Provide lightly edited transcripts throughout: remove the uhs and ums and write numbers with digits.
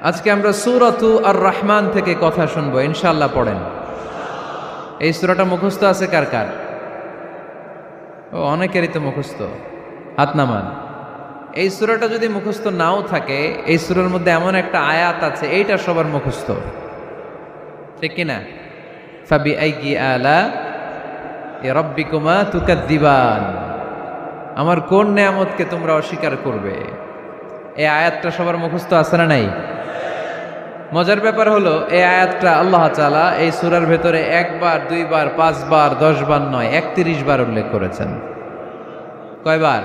আজকে আমরা সূরাতু আর রহমান থেকে কথা শুনবো, ইনশাআল্লাহ। পড়েন। এই সূরাটা মুখস্থ আছে কার কার? ও, অনেকেরই তো মুখস্থ। হাত নামান। এই সূরাটা যদি মুখস্থ নাও থাকে, এই সূরার মধ্যে এমন একটা আয়াত আছে, এইটা সবার মুখস্থ, ঠিক কিনা? ফাবিআইয়ি আলা রাব্বিকুমা তুকাযযিবান, আমার কোন নেয়ামতকে তোমরা অস্বীকার করবে। এই আয়াতটা সবার মুখস্থ আছে না নাই? মজার ব্যাপার হলো, এই আয়াতটা আল্লাহ তাআলা এই সূরার ভেতরে একবার, দুইবার, 5 বার, 10 বার নয়, 31 বার উল্লেখ করেছেন। কয়বার?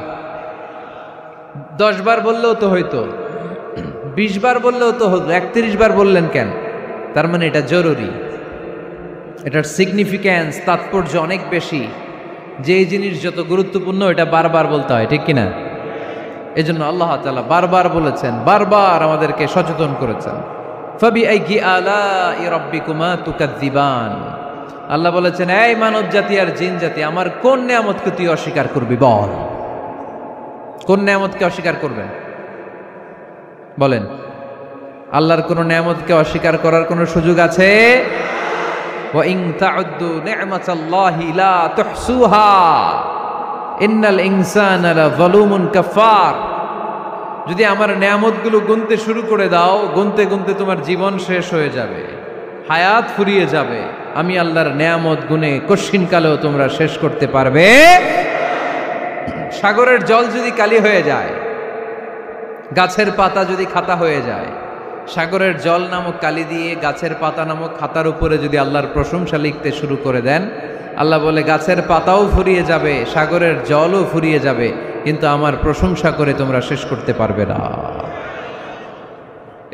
10 বার বললেও তো হইতো, 20 বার বললেও তো হতো, 31 বার বললেন কেন? তার মানে এটা জরুরি, এটার সিগনিফিক্যান্স, তাৎপর্য অনেক বেশি। যে জিনিস যত গুরুত্বপূর্ণ এটা বারবার বলতে হয়, ঠিক কিনা? এজন্য আল্লাহ তাআলা বারবার বলেছেন, বারবার আমাদেরকে সচেতন করেছেন। ফাবিআইয়ি আলাই রাব্বিকুমা তুকাযযিবান, আল্লাহ বলেছেন, এই মানব জাতি আর জিন জাতি, আমার কোন নেয়ামতকে তুই অস্বীকার করবি বল। কোন নেয়ামতকে অস্বীকার করবেন বলেন? আল্লাহর কোন নেয়ামতকে অস্বীকার করার কোন সুযোগ আছে? ওয়া ইন তাউদ্দু নি'মাতাল্লাহি লা তুহসুহা ইন্নাল ইনসানা লাযালুমুন কাফার। যদি আমার নেয়ামতগুলো গুনতে শুরু করে দাও, গুনতে গুনতে তোমার জীবন শেষ হয়ে যাবে, হায়াত ফুরিয়ে যাবে। আমি আল্লাহর নেয়ামত গুনে কশিনকালেও তোমরা শেষ করতে পারবে। সাগরের জল যদি কালি হয়ে যায়, গাছের পাতা যদি খাতা হয়ে যায়, সাগরের জল নামক কালি দিয়ে গাছের পাতা নামক খাতার উপরে যদি আল্লাহর প্রশংসা লিখতে শুরু করে দেন, আল্লাহ বলে গাছের পাতাও ফুরিয়ে যাবে, সাগরের জলও ফুরিয়ে যাবে, কিন্তু আমার প্রশংসা করে তোমরা শেষ করতে পারবে না।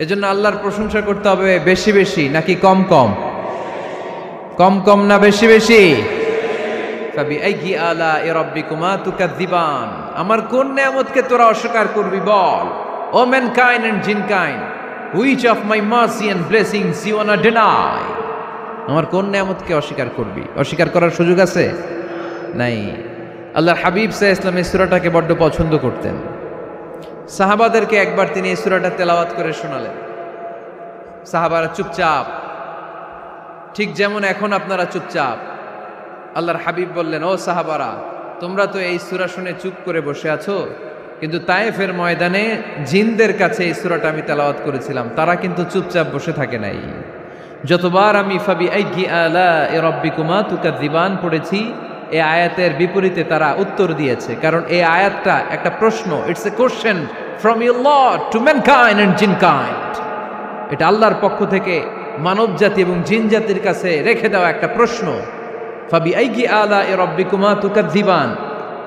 এজন্য আল্লাহর প্রশংসা করতে হবে বেশি বেশি নাকি কম কম? কম কম না বেশি বেশি? ফাবিআইয়ি আলাই রাব্বিকুমা তুকাযযিবান, আমার কোন নেয়ামতকে তোরা অস্বীকার করবি বল। O mankind and jinnkind, which of my mercy and blessings you want to deny. আমার কোন নেয়ামতকে অস্বীকার করবি? অস্বীকার করার সুযোগ আছে? নাই। আল্লাহর হাবিব সাল্লাল্লাহু আলাইহি ওয়াসাল্লাম এই সূরাটাকে বড্ড পছন্দ করতেন। সাহাবাদেরকে একবার তিনি এই সূরাটা তেলাওয়াত করে শোনালেন। সাহাবারা চুপচাপ, ঠিক যেমন এখন আপনারা চুপচাপ। আল্লাহর হাবিব বললেন, ও সাহাবারা, তোমরা তো এই সূরা শুনে চুপ করে বসে আছো, কিন্তু তায়েফের ময়দানে জিনদের কাছে এই সূরাটা আমি তেলাওয়াত করেছিলাম, তারা কিন্তু চুপচাপ বসে থাকে নাই। যতবার আমি ফাবিআইয়ি আলাই রাব্বিকুমা তুকাযযিবান পড়েছি, এই আয়াতের বিপরীতে তারা উত্তর দিয়েছে, কারণ এই আয়াতটা একটা প্রশ্ন। It's a question from your lord to mankind and jinnkind. এটা আল্লাহর পক্ষ থেকে মানব জাতি এবং জিন জাতির কাছে রেখে দেওয়া একটা প্রশ্ন। ফাবিআইয়ি আলাই রাব্বিকুমা তুকাযযিবান,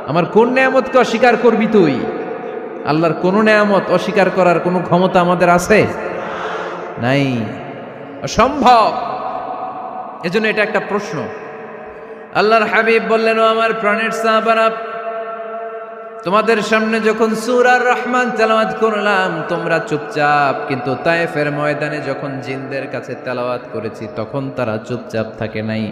আমার কোন নেয়ামতকে অস্বীকার করবি তুই? আল্লাহর কোন নেয়ামত অস্বীকার করার কোনো ক্ষমতা আমাদের আছে? নাই, অসম্ভব। এজন্য এটা একটা প্রশ্ন। আল্লাহর হাবিব বললেন, ও আমার প্রাণের সাহাবারা, তোমাদের সামনে যখন সূরা আর রহমান তেলাওয়াত করলাম তোমরা চুপচাপ, কিন্তু তায়েফের ময়দানে যখন জিনদের কাছে তেলাওয়াত করেছি তখন তারা চুপচাপ থাকে নাই।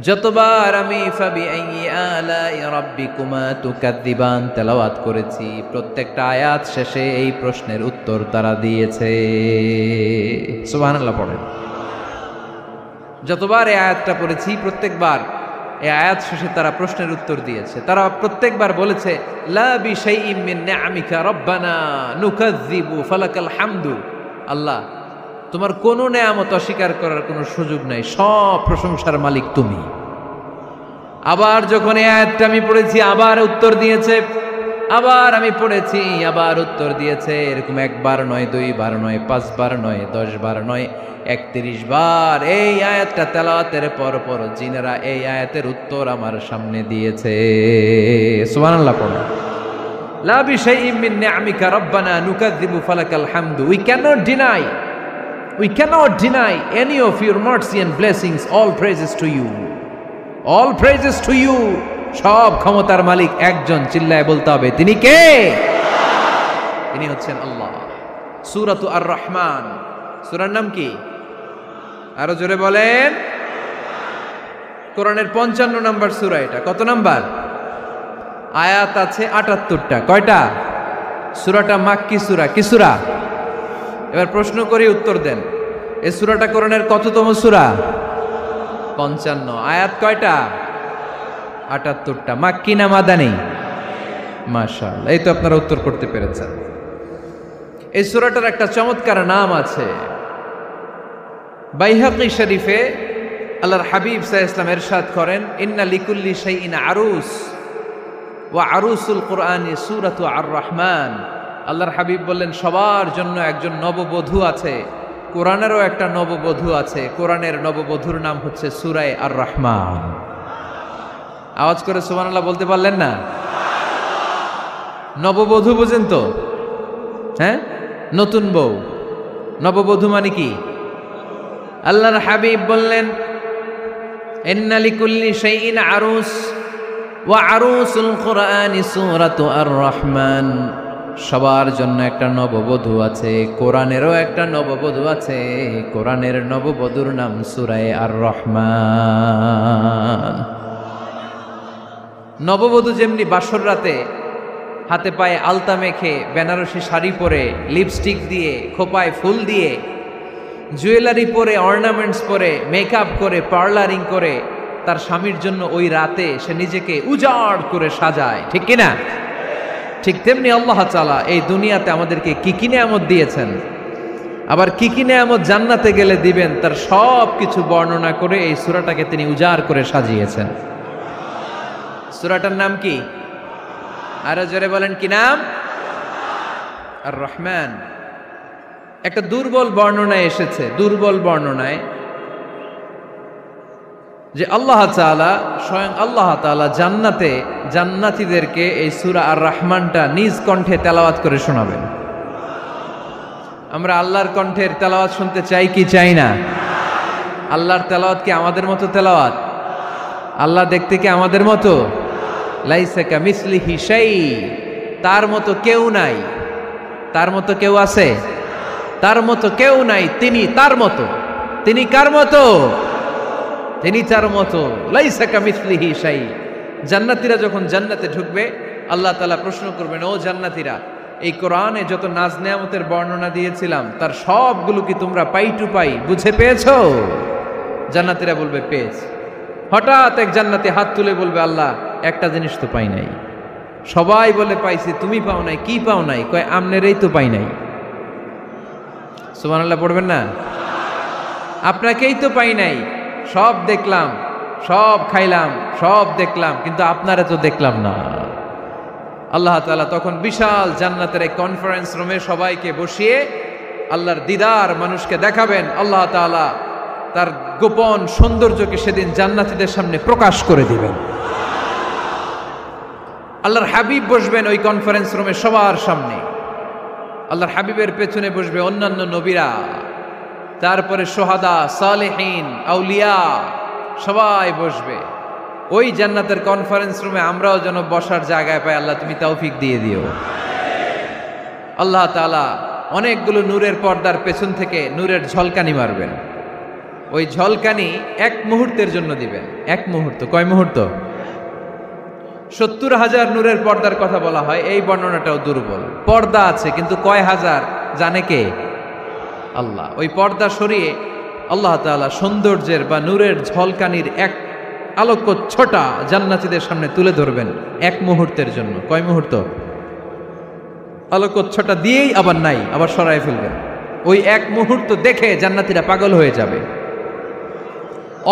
যতবার আমি ফাবিআইয়ি আলাই রাব্বিকুমা তুকাযযিবান তেলাওয়াত করেছি, প্রত্যেকটা আয়াত শেষে এই প্রশ্নের উত্তর তারা দিয়েছে। সুবহানাল্লাহ পড়েন। যতবার এই আয়াতটা পড়েছি, প্রত্যেকবার এই আয়াত শেষে তারা প্রশ্নের উত্তর দিয়েছে। তারা প্রত্যেকবার বলেছে, লা বিশাইইম মিন নিআমিকা রাব্বানা নুকাযযিবু ফালাকাল হামদু। আল্লাহ, তোমার কোন নেয়ামত অস্বীকার করার কোনো সুযোগ নাই, সব প্রশংসার মালিক তুমি। আবার যখন এই আয়াতটা আমি পড়েছি, আবার উত্তর দিয়েছে, আবার আমি পড়েছি, আবার উত্তর দিয়েছে। এরকম 1 বার নয়, 2 বার নয়, 5 বার নয়, 10 বার নয়, 31 বার এই আয়াতটা তেলাওয়াতের পর পর জিনেরা এই আয়াতের উত্তর আমার সামনে দিয়েছে। সুবহানাল্লাহ পড়ো। লা বিশাইইম মিন নিআমিকা রাব্বানা নুকাযযিবু ফালাকাল হামদু। We cannot deny any of your mercy and blessings. All praises to you. All praises to you. সব ক্ষমতার মালিক একজন, চিল্লায় বলতে হবে, তিনি কে? তিনি হচ্ছেন আল্লাহ। সূরাতু আর রহমান, সূরার নাম কি? আরো জোরে বলেন। কোরআনের 55 নম্বর সূরা এটা। কত নাম্বার? আয়াত আছে 78টা। কয়টা? সূরাটা মাক্কি সূরা। কি সূরা? এবার প্রশ্ন করি, উত্তর দেন। এই সূরাটা কোরআনের কততম সূরা? 55। আয়াত কয়টা? 78টা। মাক্কি না মাদানী? মাশাআল্লাহ, এই তো আপনারা উত্তর করতে পেরেছেন। এই সূরাটার একটা চমৎকার নাম আছে। বাইহাকী শরীফে আল্লাহর হাবিব সাল্লাল্লাহু আলাইহি ওয়াসাল্লাম ইরশাদ করেন, ইন্না লিকুল্লি শাইইন আরুস ওয়া আরুসুল কুরআনি সূরাতু আর রহমান। আল্লাহর হাবিব বললেন, সবার জন্য একজন নববধূ আছে, কোরআনেরও একটা নববধূ আছে। কোরআনের নববধূর নাম হচ্ছে সূরা আর রহমান। আওয়াজ করে সুবহানাল্লাহ বলতে পারলেন না? নববধূ বুঝেন তো? হ্যাঁ, নতুন বউ। নববধূ মানে কি? আল্লাহর হাবিব বললেন, ইন্না লিকুল্লি শাইইন আরুস ওয়া আরুসুল কুরআনি সূরাতু আর রহমান। সবার জন্য একটা নববধূ আছে, কোরআনেরও একটা নববধূ আছে। কোরআনের নববধূর নাম সূরা আর রহমান। নববধূ যেমনি বাসর রাতে হাতে পায়ে আলতা মেখে, বেনারসি শাড়ি পরে, লিপস্টিক দিয়ে, খোপায় ফুল দিয়ে, জুয়েলারি পরে, অর্নামেন্টস পরে, মেকআপ করে, পার্লারিং করে তার স্বামীর জন্য ওই রাতে সে নিজেকে উজাড় করে সাজায়, ঠিক কিনা? ঠিক তেমনি আল্লাহ তাআলা এই দুনিয়াতে আমাদেরকে কি কি নেয়ামত দিয়েছেন, আবার কি কি নেয়ামত জান্নাতে গেলে দিবেন, তার সব কিছু বর্ণনা করে এই সূরাটাকে তিনি উজাড় করে সাজিয়েছেন। সূরাটার নাম কি? আরো জোরে বলেন, কি নাম? আর রহমান। একটা দুর্বল বর্ণনায় এসেছে, দুর্বল বর্ণনায়, যে আল্লাহ তাআলা, স্বয়ং আল্লাহ তাআলা জান্নাতে জান্নাতীদেরকে এই সূরা আর রহমানটা নিজ কণ্ঠে তেলাওয়াত করে শোনাবেন। আমরা আল্লাহর কণ্ঠের তেলাওয়াত শুনতে চাই কি চাই না? আল্লাহর তেলাওয়াত কি আমাদের মতো তেলাওয়াত? আল্লাহ দেখতে কি আমাদের মতো? লাইসা কামিসলিহি শাই, তার মতো কেউ নাই। তার মতো কেউ আছে? তার মতো কেউ নাই। তিনি তার মতো। তিনি কার মতো? তিনি তার মতো। লাইসা কামিসলিহি শাই। জান্নাতীরা যখন জান্নাতে ঢুকবে, আল্লাহ তাআলা প্রশ্ন করবেন, ও জান্নাতীরা, এই কোরআনে যত নাজ নেয়ামতের বর্ণনা দিয়েছিলাম তার সবগুলো কি তোমরা পাই টু পাই বুঝে পেয়েছো? জান্নাতীরা বলবে পেয়েছি। হঠাৎ এক জান্নাতি হাত তুলে বলবে, আল্লাহ একটা জিনিস তো পাই নাই। সবাই বলে পাইছি, তুমি পাও নাই। কি পাও নাই? কয় আমনেরই তো পাই নাই। সুবহানাল্লাহ পড়বেন না? আপনাকেই তো পাই নাই। সব দেখলাম, সব খাইলাম, সব দেখলাম, কিন্তু আপনারা তো দেখলাম না। আল্লাহ তাআলা তখন বিশাল জান্নাতের এক কনফারেন্স রুমে সবাইকে বসিয়ে আল্লাহর দিদার মানুষকে দেখাবেন। আল্লাহ তাআলা তার গোপন সৌন্দর্যকে সেদিন জান্নাতীদের সামনে প্রকাশ করে দিবেন। আল্লাহর হাবিব বসবেন ওই কনফারেন্স রুমে সবার সামনে। আল্লাহর হাবিবের পেছনে বসবে অন্যান্য নবীরা, তারপরে সোহাদা, সালেহীন, আউলিয়া সবাই বসবে ওই জান্নাতের কনফারেন্স রুমে। আমরাও যেন বসার জায়গায় পাই, আল্লাহ তুমি তৌফিক দিয়ে দিও। আল্লাহ তাআলা অনেকগুলো নূরের পর্দার পেছন থেকে নূরের ঝলকানি মারবেন। ওই ঝলকানি এক মুহূর্তের জন্য দিবেন। এক মুহূর্ত। কয় মুহূর্ত? 70,000 নূরের পর্দার কথা বলা হয়। এই বর্ণনাটাও দুর্বল। পর্দা আছে কিন্তু কয় হাজার জানে কে? আল্লাহ। ওই পর্দা সরিয়ে আল্লাহ তাআলা সৌন্দর্যের বা নূরের ঝলকানির এক আলোকচ্ছটা জান্নাতীদের সামনে তুলে ধরবেন এক মুহূর্তের জন্য। কয় মুহূর্ত? আলোকচ্ছটা দিয়েই আবার নাই, আবার সরায় ফেলবেন। ওই এক মুহূর্ত দেখে জান্নাতীরা পাগল হয়ে যাবে,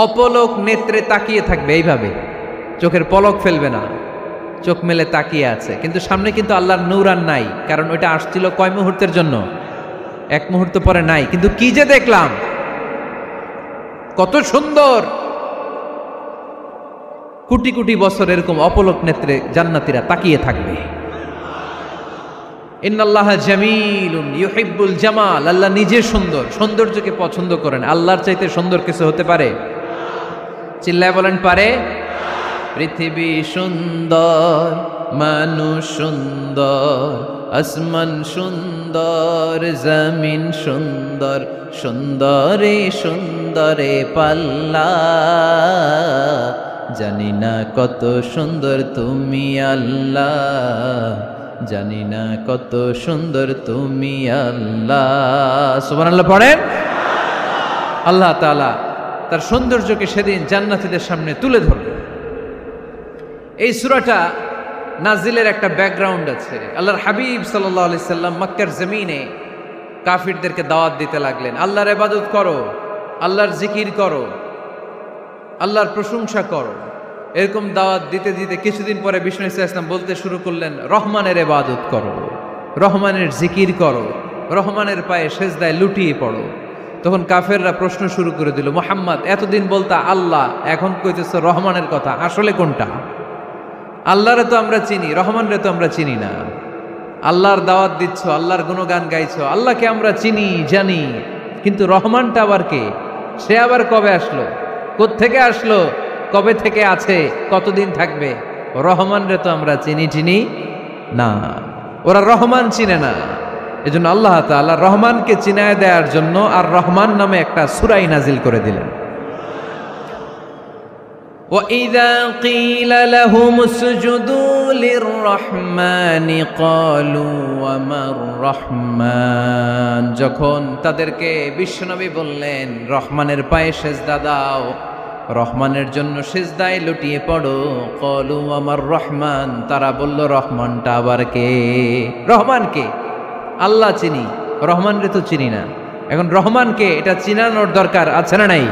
অপলক নেত্রে তাকিয়ে থাকবে। এইভাবে চোখের পলক ফেলবে না, চোখ মেলে তাকিয়ে আছে। কিন্তু সামনে কিন্তু আল্লাহর নূর আর নাই, কারণ ওইটা আসছিল কয় মুহূর্তের জন্য? এক মুহূর্ত পরে নাই। কিন্তু কি যে দেখলাম, কত সুন্দর! কোটি কোটি বছর এরকম অপলক নেত্রে জান্নাতীরা তাকিয়ে থাকবে। ইন্নাল্লাহা জামিলুন ইউহিব্বুল জামাল। আল্লাহ নিজে সুন্দর, সৌন্দর্যকে পছন্দ করেন। আল্লাহর চাইতে সুন্দর কিছু হতে পারে? চিল্লায় বলেন, পারে? পৃথিবী সুন্দর, মানুষ সুন্দর, আসমান সুন্দর, জমিন সুন্দর, সুন্দরে সুন্দরে পাল্লা। জানি না কত সুন্দর তুমি আল্লাহ, জানি না কত সুন্দর তুমি আল্লাহ। সুবহানাল্লাহ পড়েন। আল্লাহ তাআলা তার সৌন্দর্যকে সেদিন জান্নাতীদের সামনে তুলে ধরবেন। এই সূরাটা নাজিলের একটা ব্যাকগ্রাউন্ড আছে। আল্লাহর হাবিব সাল্লাল্লাহু আলাইহি সাল্লাম মক্কার জমিনে কাফিরদেরকে দাওয়াত দিতে লাগলেন, আল্লাহর ইবাদত করো, আল্লাহর জিকির করো, আল্লাহর প্রশংসা করো। এরকম দাওয়াত দিতে দিতে কিছুদিন পরে বিষ্ণু ইসলাম বলতে শুরু করলেন, রহমানের ইবাদত করো, রহমানের জিকির করো, রহমানের পায়ে সেজদায় লুটিয়ে পড়ো। তখন কাফেররা প্রশ্ন শুরু করে দিল, মুহাম্মদ এতদিন বলতা আল্লাহ, এখন কইতেছ রহমানের কথা, আসলে কোনটা? আল্লাহরে তো আমরা চিনি, রহমানরে তো আমরা চিনি না। আল্লাহর দাওয়াত দিচ্ছ, আল্লাহর গুণগান গাইছো, আল্লাহকে আমরা চিনি জানি, কিন্তু রহমানটা আবার কে? সে আবার কবে আসলো, কোত্থেকে আসলো, কবে থেকে আছে, কতদিন থাকবে? রহমানরে তো আমরা চিনি না। ওরা রহমান চিনে না। এজন্য আল্লাহ তাআলা রহমানকে চিনায় দেওয়ার জন্য আর রহমান নামে একটা সূরাই নাজিল করে দিলেন। وَإِذَا قِيلَ لَهُمُ اسْجُدُوا لِلرَّحْمَنِ قَالُوا وَمَا الرَّحْمَنُ, যখন তাদেরকে বিশ্বনবী বললেন রহমানের পায়ে সেজদা দাও, রহমানের জন্য সেজদায় লুটিয়ে পড়ো, ক্বালু ওয়ামার রহমান, তারা বলল রহমানটা আবার কে? রহমান কে? আল্লাহ চিনি, রহমানরে তো চিনি না। এখন রহমানকে এটা চিনানোর দরকার আছে না নাই?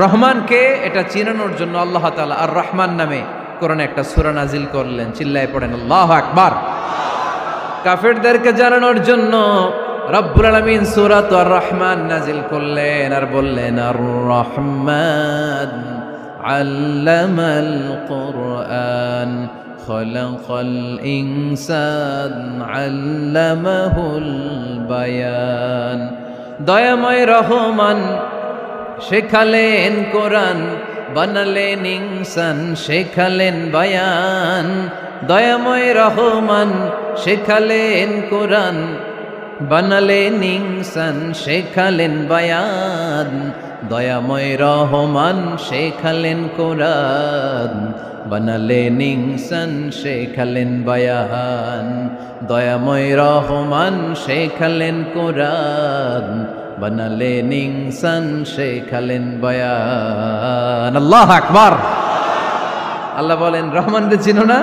রহমানকে এটা চিনানোর জন্য আল্লাহ তাআলা আর রহমান নামে কোরআনে একটা সূরা নাজিল করলেন। চিল্লায়ে পড়েন আল্লাহু আকবার। কাফেরদেরকে জানানোর জন্য রব্বুল আলামিন সূরাত আর রহমান নাজিল করলেন আর বললেন, আর রহমান আল্লামাল কুরআন খলাকাল ইনসান আল্লামাহুল বায়ান। দয়াময় রহমান শেখালেন কোরআন, বানালেন ইনসান শেখালেন বায়ান। দয়াময় রহমান শেখালেন কোরআন, বানালেন ইনসান শেখালেন বায়ান। দয়াময় রহমান শেখালেন কোরআন, বানালেন ইনসান শেখালেন বায়ান। দয়াময় রহমান শেখালেন কোরআন, বানালেন ইনসান শেখালেন বায়ান। আল্লাহু আকবার। আল্লাহ বলেন রহমানকে চিনো না?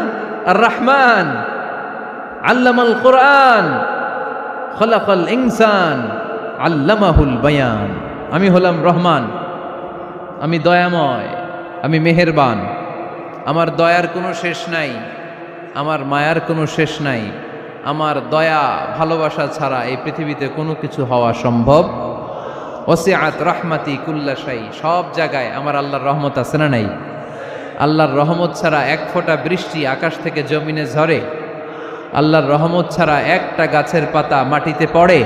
আর রহমান আল্লামাল কোরআন খলাকাল ইনসান আল্লামাহুল বায়ান। আমি হলাম রহমান, আমি দয়াময়, আমি মেহেরবান। আমার দয়ার কোনো শেষ নাই, আমার মায়ার কোনো শেষ নাই। আমার দয়া ভালোবাসা ছাড়া এই পৃথিবীতে কোনো কিছু হওয়া সম্ভব। ওয়াসিআত রাহমাতি কুল্লা শাই, সব জায়গায় আমার আল্লাহর রহমত আছে না নাই? আল্লাহর রহমত ছাড়া এক ফোঁটা বৃষ্টি আকাশ থেকে জমিনে ঝরে? আল্লাহর রহমত ছাড়া একটা গাছের পাতা মাটিতে পড়ে?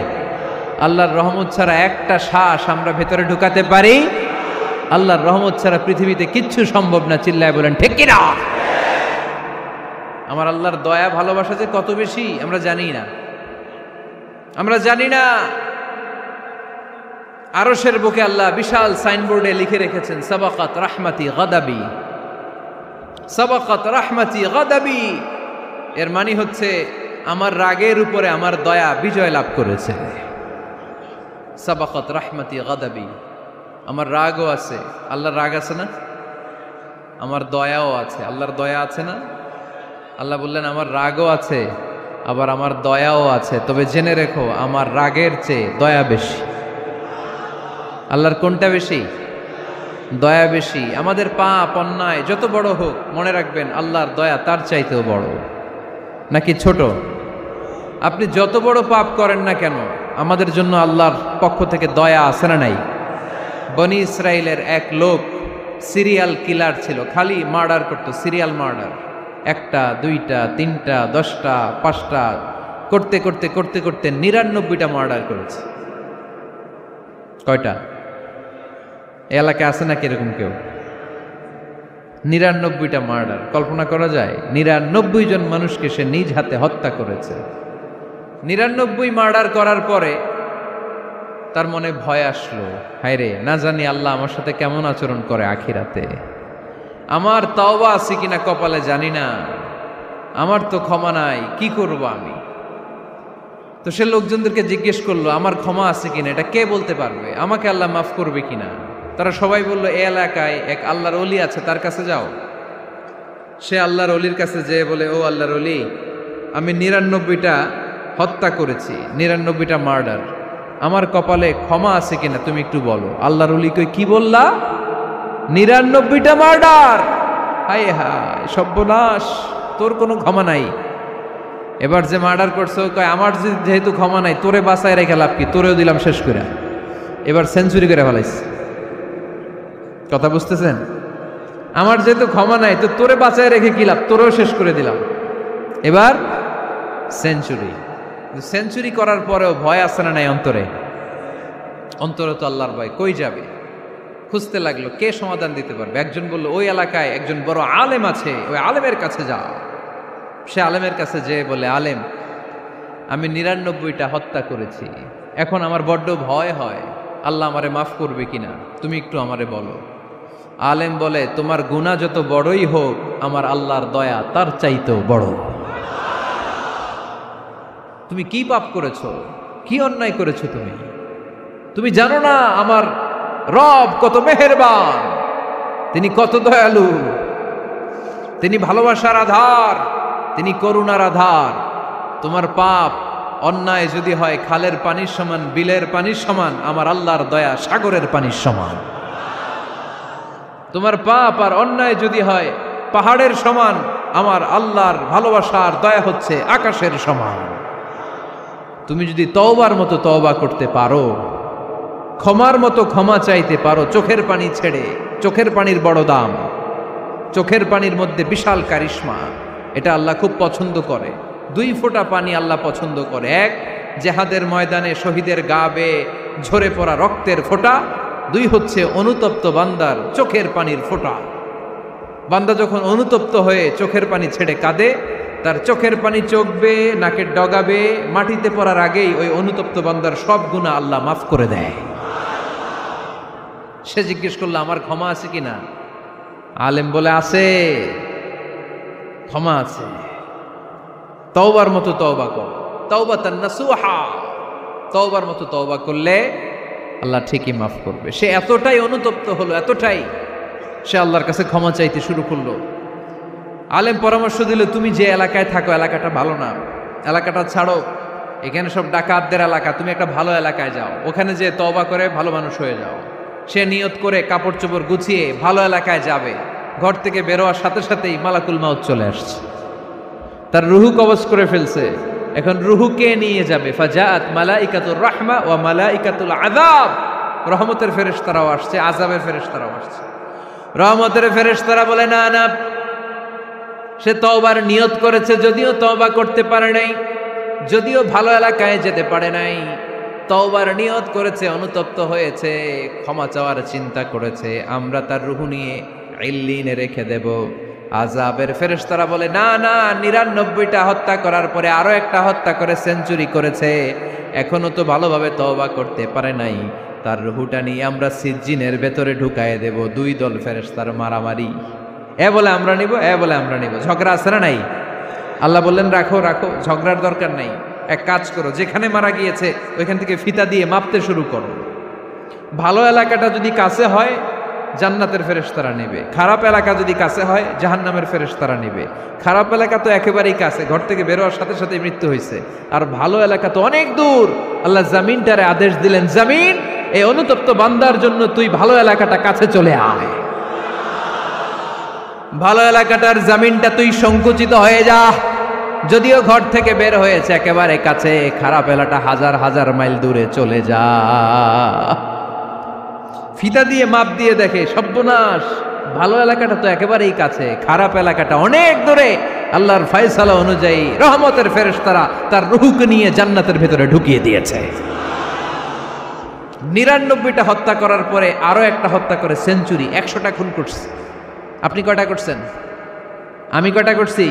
আল্লাহর রহমত ছাড়া একটা শ্বাস আমরা ভেতরে ঢুকাতে পারি? আল্লাহর রহমত ছাড়া পৃথিবীতে কিচ্ছু সম্ভব না। চিল্লায় বলেন ঠিক কিনা? আমার আল্লাহর দয়া ভালোবাসা যে কত বেশি আমরা জানি না, আমরা জানি না। আরশের বুকে আল্লাহ বিশাল সাইনবোর্ডে লিখে রেখেছেন, সাবাকাত রাহমাতি গাদাবি, সাবাকাত রাহমাতি গাদাবি। এর মানে হচ্ছে আমার রাগের উপরে আমার দয়া বিজয় লাভ করেছে। সাবাকাত রাহমাতি গাদাবি, আমার রাগও আছে, আল্লাহর রাগ আছে না? আমার দয়াও আছে, আল্লাহর দয়া আছে না? আল্লাহ বললেন আমার রাগও আছে, আবার আমার দয়াও আছে, তবে জেনে রেখো আমার রাগের চেয়ে দয়া বেশি। আল্লাহর কোনটা বেশি? দয়া বেশি। আমাদের পাপ অন্যায় যত বড় হোক, মনে রাখবেন আল্লাহর দয়া তার চাইতেও বড়। নাকি ছোট? আপনি যত বড় পাপ করেন না কেন, আমাদের জন্য আল্লাহর পক্ষ থেকে দয়া আছে না নাই? বনি ইসরাইলের এক লোক সিরিয়াল কিলার ছিল, খালি মার্ডার করতো, সিরিয়াল মার্ডার। একটা, দুইটা, তিনটা, 10টা, 5টা করতে করতে করতে করতে 99টা মার্ডার করেছে। কয়টা? এলাকায় আছে নাকি এরকম কেউ? 99টা মার্ডার। কল্পনা করা যায়? 99 জন মানুষকে সে নিজ হাতে হত্যা করেছে। 99 মার্ডার করার পরে তার মনে ভয় আসলো, হায় রে, না জানি আল্লাহ আমার সাথে কেমন আচরণ করে আখিরাতে। আমার তাওবা আছে কিনা কপালে জানি না। আমার তো ক্ষমা নাই, কি করব আমি? তো সে লোকজনদেরকে জিজ্ঞেস করলো, আমার ক্ষমা আছে কিনা, এটা কে বলতে পারবে? আমাকে আল্লাহ মাফ করবে কিনা? তারা সবাই বলল, এই এলাকায় এক আল্লাহর ওলি আছে, তার কাছে যাও। সে আল্লাহর ওলির কাছে যেয়ে বলে, ও আল্লাহর ওলি, আমি 99টা হত্যা করেছি, 99টা মার্ডার, আমার কপালে ক্ষমা আছে কিনা তুমি একটু বলো। আল্লাহর ওলি কই, কি বললা? 99টা মার্ডার? হায় হায় সর্বনাশ, তোর কোনো ক্ষমা নাই। এবার যে মার্ডার করছে কয়, আমার যেহেতু ক্ষমা নাই, তোরে বাঁচায় রেখে লাভ কি, তোরেও দিলাম শেষ করে। এবার সেঞ্চুরি করে ফেলাইছে। কথা বুঝতেছেন? আমার যেহেতু ক্ষমা নাই, তো তোরে বাঁচায় রেখে কি লাভ, তোরেও শেষ করে দিলাম। এবার সেঞ্চুরি। সেঞ্চুরি করার পরেও ভয় আসে না নাই অন্তরে? অন্তরে তো আল্লাহর ভয়, কই যাবে? খুঁজতে লাগলো কে সমাধান দিতে পারবে। একজন বলল, ওই এলাকায় একজন বড় আলেম আছে, ওই আলেমের কাছে যা। সে আলেমের কাছে যেয়ে বলে, আলেম, আমি 99টা হত্যা করেছি, এখন আমার বড্ড ভয় হয়, আল্লাহ আমারে মাফ করবে কিনা, তুমি একটু আমারে বলো। আলেম বলে, তোমার গুনাহ যত বড়ই হোক, আমার আল্লাহর দয়া তার চাইতেও বড়। তুমি কি পাপ করেছো, কি অন্যায় করেছো তুমি? তুমি জানো না আমার রব কত মেহেরবান, তিনি কত দয়ালু, তিনি ভালোবাসার আধার, তিনি করুণার আধার। তোমার পাপ অন্যায় যদি হয় খালের পানির সমান, বিলের পানির সমান, আমার আল্লাহর দয়া সাগরের পানির সমান। তোমার পাপ আর অন্যায় যদি হয় পাহাড়ের সমান, আমার আল্লাহর ভালোবাসার দয়া হচ্ছে আকাশের সমান। তুমি যদি তওবার মতো তওবা করতে পারো, ক্ষমার মতো ক্ষমা চাইতে পারো, চোখের পানি ছেড়ে, চোখের পানির বড় দাম, চোখের পানির মধ্যে বিশাল কারিশমা, এটা আল্লাহ খুব পছন্দ করে। 2 ফোঁটা পানি আল্লাহ পছন্দ করে। এক, জেহাদের ময়দানে শহীদের গা বেয়ে ঝরে পড়া রক্তের ফোঁটা। 2 হচ্ছে অনুতপ্ত বান্দার চোখের পানির ফোঁটা। বান্দা যখন অনুতপ্ত হয়ে চোখের পানি ছেড়ে কাঁদে, তার চোখের পানি চোখ বেয়ে নাকের ডগা বেয়ে মাটিতে পড়ার আগেই ওই অনুতপ্ত বান্দার সব গুনাহ আল্লাহ মাফ করে দেয়। সে জিজ্ঞেস করলো, আমার ক্ষমা আছে কিনা? আলেম বলে, আছে, ক্ষমা আছে। তওবার মতো তওবা কর, তাওবাতান নাসুহা, তওবার মতো তওবা করলে আল্লাহ ঠিকই মাফ করবে। সে এতটাই অনুতপ্ত হলো, এতটাই, সে আল্লাহর কাছে ক্ষমা চাইতে শুরু করলো। আলেম পরামর্শ দিল, তুমি যে এলাকায় থাকো এলাকাটা ভালো না, এলাকাটা ছাড়ো, এখানে সব ডাকাতদের এলাকা, তুমি একটা ভালো এলাকায় যাও, ওখানে যে তওবা করে ভালো মানুষ হয়ে যাও। সে নিয়ত করে কাপড় চোপড় গুছিয়ে ভালো এলাকায় যাবে। ঘর থেকে বেরোয়ার সাথে সাথেই মালাকুল মাউত চলে আসছে, তার রুহু কবজ করে ফেলছে। এখন রুহু কে নিয়ে যাবে? ফাজাআত মালাইকাতুর রাহমা ওয়া মালাইকাতুল আযাব। রহমতের ফেরেশতারাও আসছে, আযাবের ফেরেশতারাও আসছে। রহমতের ফেরেশতারা বলে, না না, সে তওবার নিয়ত করেছে, যদিও তওবা করতে পারে নাই, যদিও ভালো এলাকায় যেতে পারে নাই, তওবার নিয়ত করেছে, অনুতপ্ত হয়েছে, ক্ষমা চাওয়ার চিন্তা করেছে, আমরা তার রুহু নিয়ে ইল্লিনে রেখে দেব। আযাবের ফেরেশতারা বলে, না না, 99টা হত্যা করার পরে আরো একটা হত্যা করে সেঞ্চুরি করেছে, এখনো তো ভালোভাবে তওবা করতে পারে নাই, তার রুহুটা নিয়ে আমরা সিজ্জিনের ভেতরে ঢুকায়ে দেব। 2 দল ফেরেশতার মারামারি, এ বলে আমরা নিব, এ বলে আমরা নিব। ঝগড়া আছে না নাই? আল্লাহ বললেন, রাখো রাখো, ঝগড়ার দরকার নাই। এক কাজ করো, যেখানে মারা গিয়েছে ওইখান থেকে ফিতা দিয়ে মাপতে শুরু করো। ভালো এলাকাটা যদি কাছে হয় জান্নাতের ফেরেশতারা নেবে, খারাপ এলাকা যদি কাছে হয় জাহান্নামের ফেরেশতারা নেবে। খারাপ এলাকা তো একেবারেই কাছে, ঘর থেকে বেরোয়ার সাথে সাথে মৃত্যু হয়েছে, আর ভালো এলাকা তো অনেক দূর। আল্লাহ জামিনটারে আদেশ দিলেন, জামিন, এই অনুতপ্ত বান্দার জন্য তুই ভালো এলাকাটা কাছে চলে আয়। ভালো এলাকাটার জামিনটা তুই সংকুচিত হয়ে যা, যদিও ঘর থেকে বের হয়েছে একেবারে কাছে, খারাপ এলাকাটা হাজার হাজার মাইল দূরে চলে যা। ফিতা দিয়ে মাপ দিয়ে দেখে, সর্বনাশ, ভালো এলাকাটা তো একেবারেই কাছে, খারাপ এলাকাটা অনেক দূরে। আল্লাহর ফয়সালা অনুযায়ী রহমতের ফেরেশতারা তার রূহকে নিয়ে জান্নাতের ভেতরে ঢুকিয়ে দিয়েছে। 99টা হত্যা করার পরে আরো একটা হত্যা করে সেঞ্চুরি, 100টা খুন করছে। আপনি কয়টা করছেন? আমি কয়টা করছি?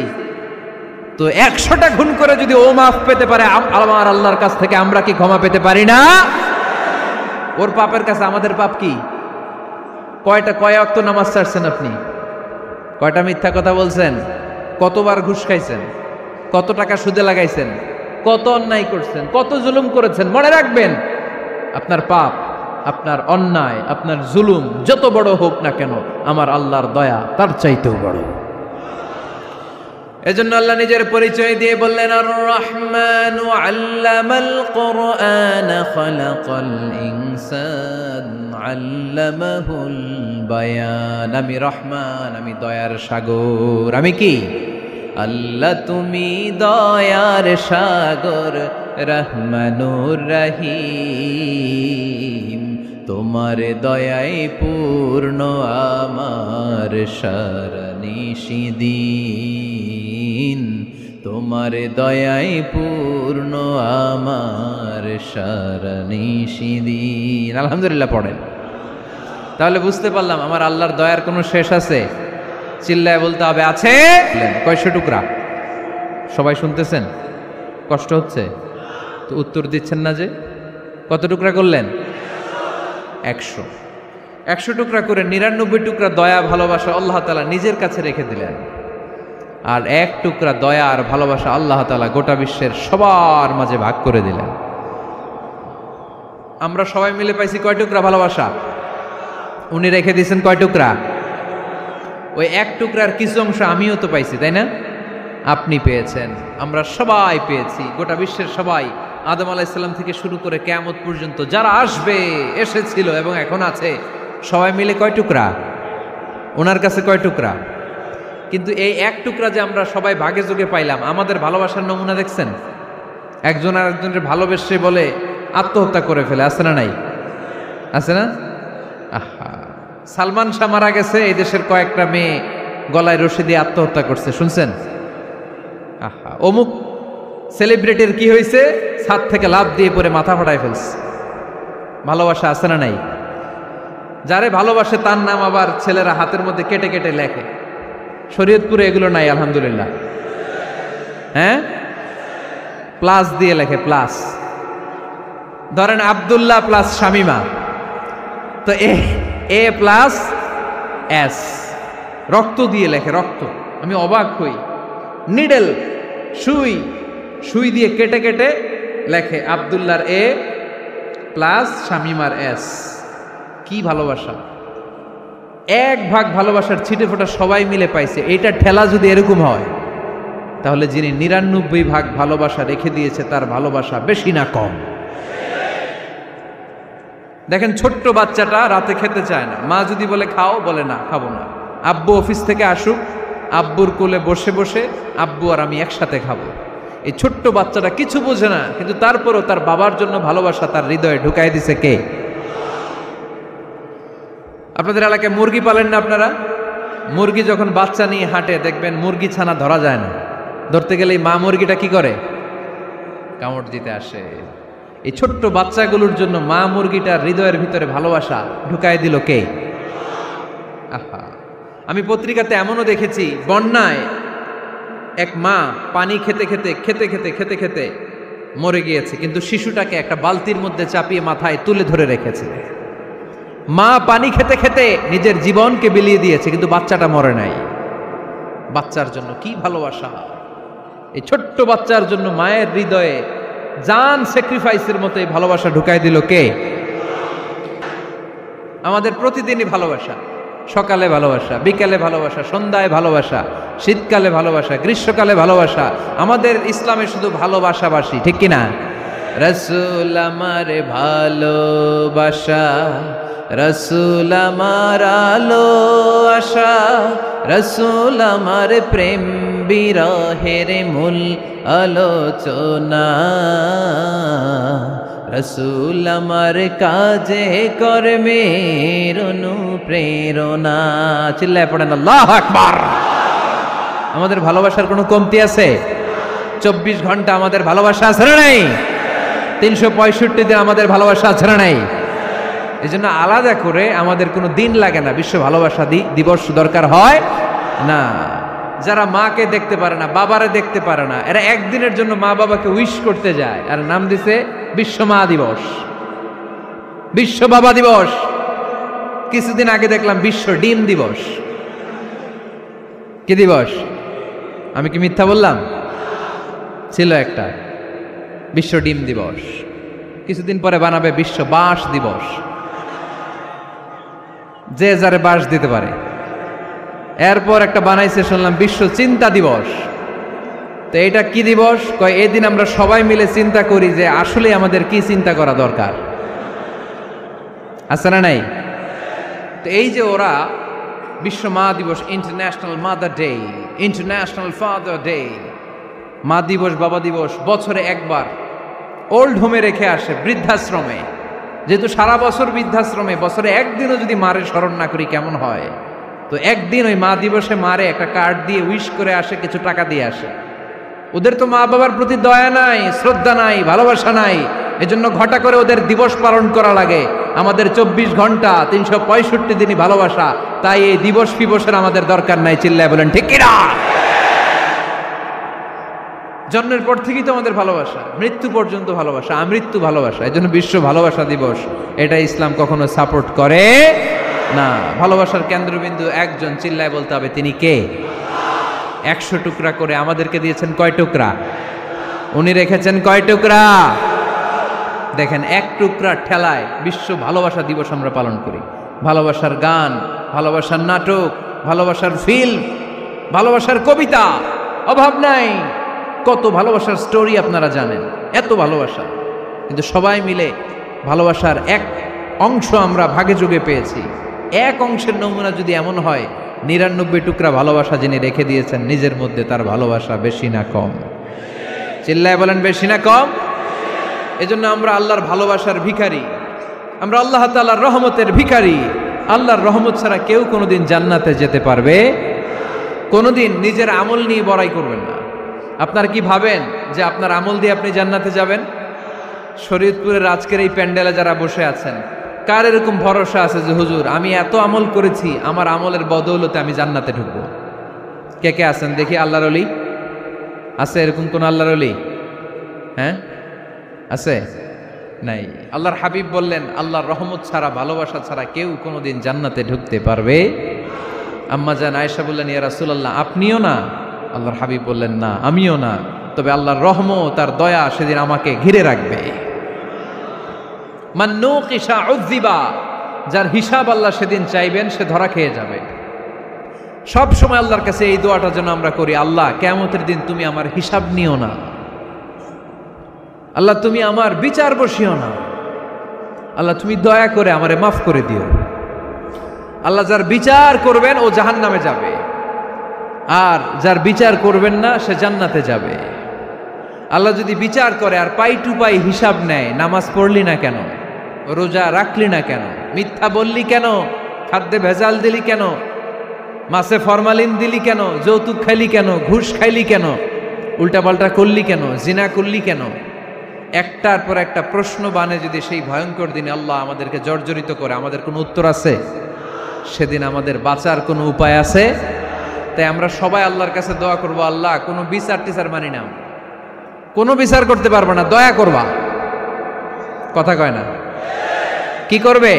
তো 100টা খুন করে যদি ও মাফ পেতে পারে আমার আল্লাহর কাছ থেকে, আমরা কি ক্ষমা পেতে পারি না? ওর পাপের কাছে আমাদের পাপ কি? কয় ওয়াক্ত নামাজ ছাড়ছেন আপনি? কয়টা মিথ্যা কথা বলছেন? কতবার ঘুষ খাইছেন, কত টাকা সুদে লাগাইছেন, কত অন্যায় করছেন, কত জুলুম করেছেন। মনে রাখবেন, আপনার পাপ, আপনার অন্যায়, আপনার জুলুম যত বড় হোক না কেন, আমার আল্লাহর দয়া তার চাইতেও বড়। এজন্য আল্লাহ নিজের পরিচয় দিয়ে বললেন, আর রহমান আল্লামাল কুরআন খালাকাল ইনসান আল্লামাহুল বায়ান। আমি রহমান, আমি দয়ার সাগর। আমি কি? আল্লাহ তুমি দয়ার সাগর, রহমানুর রহিম। তোমার দয়ায় পূর্ণ আমার সারানিশিদিন, তোমার দয়ায় পূর্ণ আমার সারানিশিদিন। আলহামদুলিল্লাহ পড়েন। তাহলে বুঝতে পারলাম আমার আল্লাহর দয়ার কোনো শেষ আছে? চিল্লায় বলতে হবে আছে। কয়শো টুকরা? সবাই শুনতেছেন? কষ্ট হচ্ছে তো উত্তর দিচ্ছেন না যে? কত টুকরা করলেন? 100। 100 টুকরা করে 99 টুকরা দয়া ভালোবাসা আল্লাহ তাআলা নিজের কাছে রেখে দিলেন, আর 1 টুকরা দয়া আর ভালোবাসা আল্লাহ তাআলা গোটা বিশ্বের সবার মাঝে ভাগ করে দিলেন। আমরা সবাই মিলে পাইছি কয় টুকরা ভালোবাসা? উনি রেখে দিয়েছেন কয় টুকরা? ওই 1 টুকরার কিছু অংশ আমিও তো পাইছি, তাই না? আপনি পেয়েছেন, আমরা সবাই পেয়েছি, গোটা বিশ্বের সবাই, আদম আলাইহিস সালাম থেকে শুরু করে কিয়ামত পর্যন্ত যারা আসবে, এসেছিল এবং এখন আছে, সবাই মিলে কয় টুকরা? ওনার কাছে কয় টুকরা? কিন্তু এই 1 টুকরা যে আমরা সবাই ভাগে যোগে পাইলাম, আমাদের ভালোবাসার নমুনা দেখছেন? একজন আর একজনের ভালোবেসে বলে আত্মহত্যা করে ফেলে, আছে না নাই? আছে না? আহা, সালমান শাহ মারা গেছে, এই দেশের কয়েকটা মেয়ে গলায় রশি দিয়ে আত্মহত্যা করছে, শুনছেন? আহা, অমুক সেলিব্রিটির কি হয়েছে, ছাদ থেকে লাফ দিয়ে পরে মাথা ফাটায় ফেলছে। ভালোবাসা আছে না নাই? যারে ভালোবাসে তার নাম আবার ছেলেরা হাতের মধ্যে কেটে কেটে লেখে। শরীয়তপুরে এগুলো নাই আলহামদুলিল্লাহ। হ্যাঁ, প্লাস দিয়ে লেখে, প্লাস। ধরেন আব্দুল্লাহ প্লাস শামিমা, তো এ প্লাস এস, রক্ত দিয়ে লেখে, রক্ত। আমি অবাক হই, নিডেল, সুই, সুই দিয়ে কেটে কেটে লেখে আব্দুল্লাহর এ প্লাস শামিমার এস। কি ভালোবাসা! 1 ভাগ ভালোবাসার ছিটে ফোটা সবাই মিলে পাইছে। এইটা ঠেলা যদি এরকম হয়, তাহলে যিনি 99 ভাগ ভালোবাসা রেখে দিয়েছে তার ভালোবাসা বেশি না কম? দেখেন, ছোট্ট বাচ্চাটা রাতে খেতে চায় না, মা যদি বলে খাও, বলে না, খাবো না। আব্বু অফিস থেকে আসুক, আব্বুর কোলে বসে বসে আব্বু আর আমি একসাথে খাবো। এই ছোট্ট বাচ্চাটা কিছু বোঝে না, কিন্তু তারপরও তার বাবার জন্য ভালোবাসা তার হৃদয়ে ঢুকাই দিছে কে? আপনাদের এলাকায় মুরগি পালেন না আপনারা? মুরগি যখন বাচ্চা নিয়ে হাঁটে, দেখবেন মুরগি ছানা ধরা যায় না, ধরতে গেলে মা মুরগিটা কি করে? কামড় দিতে আসে। এই ছোট্ট বাচ্চাগুলোর জন্য মা মুরগিটার হৃদয়ের ভিতরে ভালোবাসা ঢুকাই দিল কে? আহা, আমি পত্রিকাতে এমনও দেখেছি, বন্যায় এক মা পানি খেতে খেতে খেতে খেতে খেতে খেতে মরে গিয়েছে, কিন্তু শিশুটাকে একটা বালতির মধ্যে চাপিয়ে মাথায় তুলে ধরে রেখেছে। মা পানি খেতে খেতে নিজের জীবনকে বিলিয়ে দিয়েছে, কিন্তু বাচ্চাটা মরে নাই। বাচ্চার জন্য কি ভালোবাসা! এই ছোট্ট বাচ্চার জন্য মায়ের হৃদয়ে জান স্যাক্রিফাইসের মতো এই ভালোবাসা ঢুকাই দিল কে? আমাদের প্রতিদিনই ভালোবাসা, সকালে ভালোবাসা, বিকালে ভালোবাসা, সন্ধ্যায় ভালোবাসা, শীতকালে ভালোবাসা, গ্রীষ্মকালে ভালোবাসা। আমাদের ইসলামে শুধু ভালোবাসাবাসী, ঠিক কিনা? রাসূল আমার ভালোবাসা, রাসূল আমার আলো আশা, রাসূল আমার প্রেম বিরহের মূল আলোচনা, রাসূল আমার কাজে কর্মের অনুপ্রেরণা। চিল্লায় পড়েন আল্লাহু আকবার। আমাদের ভালোবাসার কোনো কমতি আছে? 24 ঘন্টা আমাদের ভালোবাসা আছে না নাই? 365 দিন আমাদের ভালোবাসা আছে না নাই? এই জন্য আলাদা করে আমাদের কোনো দিন লাগে না, বিশ্ব ভালোবাসা দিবস দরকার হয় না। যারা মাকে দেখতে পারে না, বাবারে দেখতে পারে না, এরা একদিনের জন্য মা বাবাকে উইশ করতে যায়, আর নাম দিছে বিশ্ব মা দিবস, বিশ্ব বাবা দিবস। কিছুদিন আগে দেখলাম বিশ্ব ডিম দিবস। কি দিবস? আমি কি মিথ্যা বললাম? ছিল একটা বিশ্ব ডিম দিবস, কিছুদিন পরে বানাবে বিশ্ব বাঁশ দিবস, যে যারে বাঁশ দিতে পারে। এরপর একটা বানাইছে শুনলাম বিশ্ব চিন্তা দিবস। তো এটা কি দিবস? কয় এই দিন আমরা সবাই মিলে চিন্তা করি যে আসলে আমাদের কি চিন্তা করা দরকার, আছে না নাই? তো এই যে ওরা বিশ্ব মা দিবস, international mother day, international father day, মা দিবস বাবা দিবস বছরে একবার ওল্ড হোমে রেখে আসে, বৃদ্ধাশ্রমে। যেহেতু সারা বছর বৃদ্ধাশ্রমে, বছরে একদিনও যদি মারে স্মরণ না করি কেমন হয়? তো একদিন ওই মা দিবসে মারে একটা কার্ড দিয়ে উইশ করে আসে, কিছু টাকা দিয়ে আসে। ওদের তো মা বাবার প্রতি দয়া নাই, শ্রদ্ধা নাই, ভালোবাসা নাই, এজন্য ঘটা করে ওদের দিবস পালন করা লাগে। আমাদের 24 ঘন্টা 365 দিনই ভালোবাসা, তাই এই দিবস ফিবসের আমাদের দরকার নাই। চিল্লায় বলেন ঠিক কিনা? জন্মের পর থেকেই তো আমাদের ভালোবাসা, মৃত্যু পর্যন্ত ভালোবাসা, আমৃত্যু ভালোবাসা। এই জন্য বিশ্ব ভালোবাসা দিবস, এটা ইসলাম কখনো সাপোর্ট করে না। ভালোবাসার কেন্দ্রবিন্দু একজন, চিল্লায় বলতে হবে তিনি কে? 100 টুকরা করে আমাদেরকে দিয়েছেন কয় টুকরা? উনি রেখেছেন কয় টুকরা? দেখেন, এক টুকরা ঠেলায় বিশ্ব ভালোবাসা দিবস আমরা পালন করি। ভালোবাসার গান, ভালোবাসার নাটক, ভালোবাসার ফিল্ম, ভালোবাসার কবিতা, অভাব নাই। কত ভালোবাসার স্টোরি আপনারা জানেন, এত ভালোবাসা। কিন্তু সবাই মিলে ভালোবাসার এক অংশ আমরা ভাগে যোগে পেয়েছি। এক অংশের নমুনা যদি এমন হয়, 99 টুকরা ভালোবাসা যিনি রেখে দিয়েছেন নিজের মধ্যে, তার ভালোবাসা বেশি না কম? চিল্লায় বলেন বেশি না কম? এজন্য আমরা আল্লাহর ভালোবাসার ভিখারি, আমরা আল্লাহ তাআলার রহমতের ভিখারি। আল্লাহর রহমত ছাড়া কেউ কোনোদিন জান্নাতে যেতে পারবে কোনোদিন নিজের আমল নিয়ে বড়াই করবেন না। আপনার কি ভাবেন যে আপনার আমল দিয়ে আপনি জান্নাতে যাবেন? শরীয়তপুরের আজকের এই প্যান্ডেলে যারা বসে আছেন, কার এরকম ভরসা আছে যে হুজুর আমি এত আমল করেছি, আমার আমলের বদৌলতে আমি জান্নাতে ঢুকবো? কে কে আছেন দেখি? আল্লাহর ওলি আছে এরকম কোন আল্লাহর ওলি? হ্যাঁ আছে? নাই। আল্লাহর হাবিব বললেন আল্লাহর রহমত ছাড়া, ভালোবাসা ছাড়া কেউ কোনোদিন জান্নাতে ঢুকতে পারবে? আম্মা জান আয়েশা বললেন, ইয়া রাসূলুল্লাহ আপনিও না? আল্লাহর হাবিব বললেন, না আমিও না, তবে আল্লাহর রহমত আর দয়া সেদিন আমাকে ঘিরে রাখবে। মান নুকিশা উযিবা, যার হিসাব আল্লাহ সেদিন চাইবেন সে ধরা খেয়ে যাবে। সব সময় আল্লাহর কাছে এই দোয়াটা যেন আমরা করি, আল্লাহ কিয়ামতের দিন তুমি আমার হিসাব নিও না, আল্লাহ তুমি আমার বিচার বসিও না, আল্লাহ তুমি দয়া করে আমারে মাফ করে দিও। আল্লাহ যার বিচার করবেন ও জাহান্নামে যাবে, আর যার বিচার করবেন না সে জান্নাতে যাবে। আল্লাহ যদি বিচার করে আর পাই টু পাই হিসাব নেয়, নামাজ পড়লি না কেন, রোজা রাখলি না কেন, মিথ্যা বললি কেন, খাদ্যে ভেজাল দিলি কেন, মাছে ফরমালিন দিলি কেন, যৌতুক খাইলি কেন, ঘুষ খাইলি কেন, উল্টাপাল্টা করলি কেন, জিনা করলি কেন, একটার পর একটা প্রশ্ন বানে যদি সেই ভয়ঙ্কর দিনে আল্লাহ আমাদেরকে জর্জরিত করে, আমাদের কোনো উত্তর আছে? সেদিন আমাদের বাঁচার কোনো উপায় আছে? তাই আমরা সবাই আল্লাহর কাছে দোয়া করবো, আল্লাহ কোনো বিচার টিচার মানি না, কোনো বিচার করতে পারবো না, দয়া করবা। কথা কয় না? কি করবে?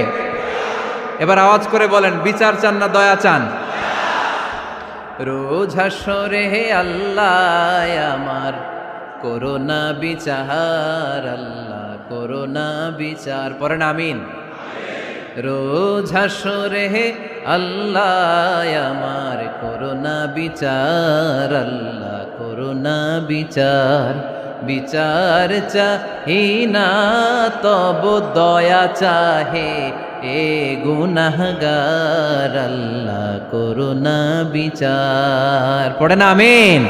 এবার আওয়াজ করে বলেন, বিচার চান না দয়া চান? রোজ হাসরে হে আল্লাহ আমার করোনা বিচার, আল্লাহ করোনা বিচার, পড়েন আমিন। রোজ হাসরে হে আল্লাহ আমার করোনা বিচার, আল্লাহ করোনা বিচার। বিচার চাহি না তব দয়া চাহে এ গুনাহগার, আল্লাহ করোনা বিচার। পড়েন আমিন।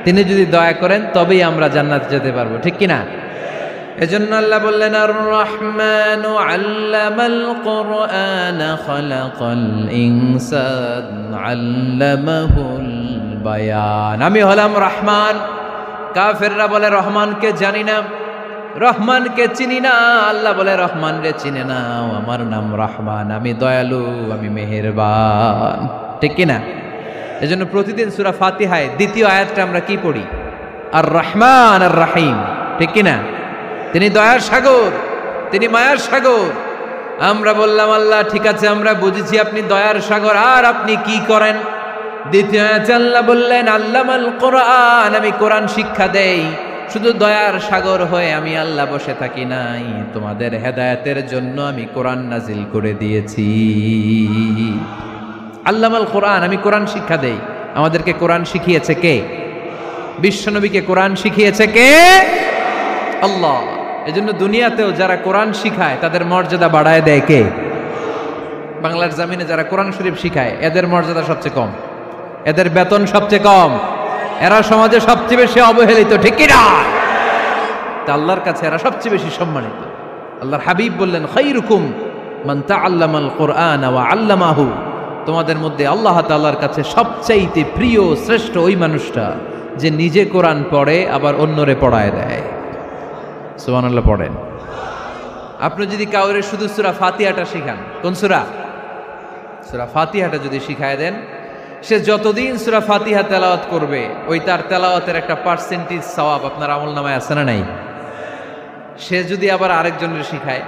তিনি যদি দয়া করেন তবেই আমরা জান্নাতে যেতে পারবো, ঠিক কিনা? এজন্য আল্লাহ বললেন, আর রহমানু আল্লামাল কুরআন খালাকাল ইনসান আল্লামাহুল বায়ান। আমি হলাম রহমান। কাফেররা বলে রহমানকে জানি না, রহমানকে চিনি না। আল্লাহ বলে রহমান রে চিনে নাও, আমার নাম রহমান, আমি দয়ালু, আমি মেহেরবান, ঠিক কিনা? এজন্য প্রতিদিন সূরা ফাতিহায় দ্বিতীয় আয়াতটা আমরা কি পড়ি? আর রহমান আর রাহিম, ঠিক কিনা? তিনি দয়ার সাগর, তিনি মায়ার সাগর। আমরা বললাম, আল্লাহ ঠিক আছে আমরা বুঝেছি আপনি দয়ার সাগর, আর আপনি কি করেন? দ্বিতীয় আয়াতে আল্লাহ বললেন আল্লামাল কোরআন, আমি কোরআন শিক্ষা দেই। শুধু দয়ার সাগর হয়ে আমি আল্লাহ বসে থাকি নাই, তোমাদের হেদায়েতের জন্য আমি কোরআন নাজিল করে দিয়েছি। আল্লামাল কোরআন, আমি কোরআন শিক্ষা দেই। আমাদেরকে কোরআন শিখিয়েছে কে? বিশ্বনবীকে কোরআন শিখিয়েছে কে? আল্লাহ। এজন্য দুনিয়াতেও যারা কোরআন শিখায় তাদের মর্যাদা বাড়ায় দেয় কে? বাংলার জমিনে যারা কোরআন শরীফ শিখায় এদের মর্যাদা সবচেয়ে কম, এদের বেতন সবচেয়ে কম, এরা সমাজে সবচেয়ে বেশি অবহেলিত, ঠিক কি না? তা আল্লাহর কাছে এরা সবচেয়ে বেশি সম্মানিত। আল্লাহর হাবিব বললেন খায়রুকুম মান তাআল্লামাল কুরআন ওয়া আল্লামাহু, তোমাদের মধ্যে আল্লাহ তাআলার কাছে সবচাইতে প্রিয় শ্রেষ্ঠ ওই মানুষটা যে নিজে কোরআন পড়ে আবার অন্যরে পড়ায় দেয়। সুবহানাল্লাহ পড়েন। আপনি যদি কাউরে শুধু সূরা ফাতিহাটা শিখান, কোন সূরা? সূরা ফাতিহাটা যদি শিখায় দেন, সে যতদিন সূরা ফাতিহা তেলাওয়াত করবে ওই তার তেলাওয়াতের একটা পার্সেন্টেজ সওয়াব আপনার আমলনামায় আছে না নাই? সে যদি আবার আরেকজনের শিখায়,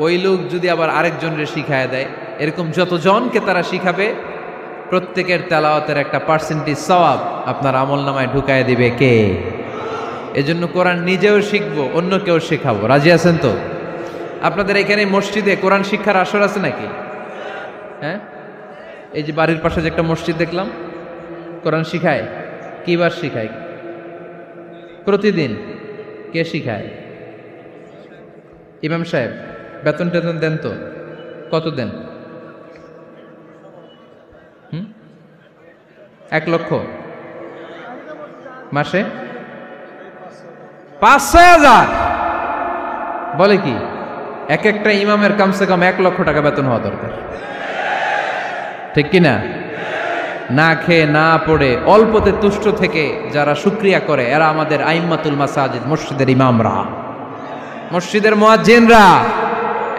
ওই লোক যদি আবার আরেকজনের শিখায় দেয়, এরকম যতজনকে তারা শিখাবে প্রত্যেকের তেলাওয়াতের একটা পার্সেন্টেজ সওয়াব আপনার আমলনামায় ঢুকায় দিবে কে? এজন্য কোরআন নিজেও শিখবো, অন্যকেও শেখাবো। রাজি আছেন তো? আপনাদের এখানে মসজিদে কোরআন শিক্ষার আসর আছে নাকি? হ্যাঁ, এই যে বাড়ির পাশে যে একটা মসজিদ দেখলাম, কোরআন শিখায়। কিবার শিখায়? প্রতিদিন। কে শিখায়? ইমাম সাহেব। বেতন টেতন দেন তো? কত দেন? 1 লক্ষ মাসে? 5-6,000 বলে কি? এক একটা ইমামের কমসে কম 1 লক্ষ টাকা বেতন হওয়া দরকার, ঠিক কিনা? না খেয়ে না পড়ে অল্পতে তুষ্ট থেকে যারা শুকরিয়া করে এরা আমাদের আইম্মাতুল মাসাজিদ, মসজিদের ইমামরা, মসজিদের মুয়াজ্জিনরা।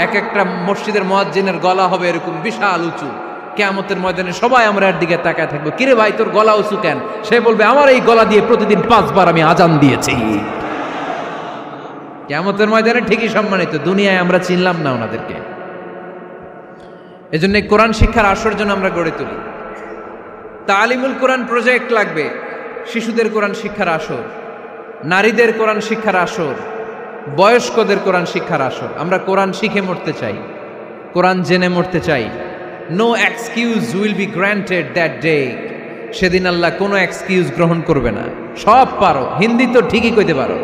এক একটা মসজিদের মুয়াজ্জিনের গলা হবে এরকম বিশাল উঁচু, কিয়ামতের ময়দানে সবাই আমরা এর দিকে তাকায় থাকবো, কিরে ভাই তোর গলা উঁচু কেন? সে বলবে আমার এই গলা দিয়ে প্রতিদিন 5 বার আমি আজান দিয়েছি। কিয়ামতের ময়দানে ঠিকই সম্মানিত, দুনিয়ায় আমরা চিনলাম না ওনাদেরকে। এজন্য কোরআন শিক্ষার আসর জন্য আমরা গড়ে তুলি। তালিমুল কোরআন প্রজেক্ট লাগবে, শিশুদের কোরআন শিক্ষার আসর, নারীদের কোরআন শিক্ষার আসর, বয়স্কদের কোরআন শিক্ষার আসর। আমরা কোরআন শিখে মরতে চাই, কোরআন জেনে মরতে চাই। No excuse will be granted that day. সেদিন আল্লাহ কোনো এক্সকিউজ গ্রহণ করবে না। সব পারো, হিন্দি তো ঠিকই কইতে পারো।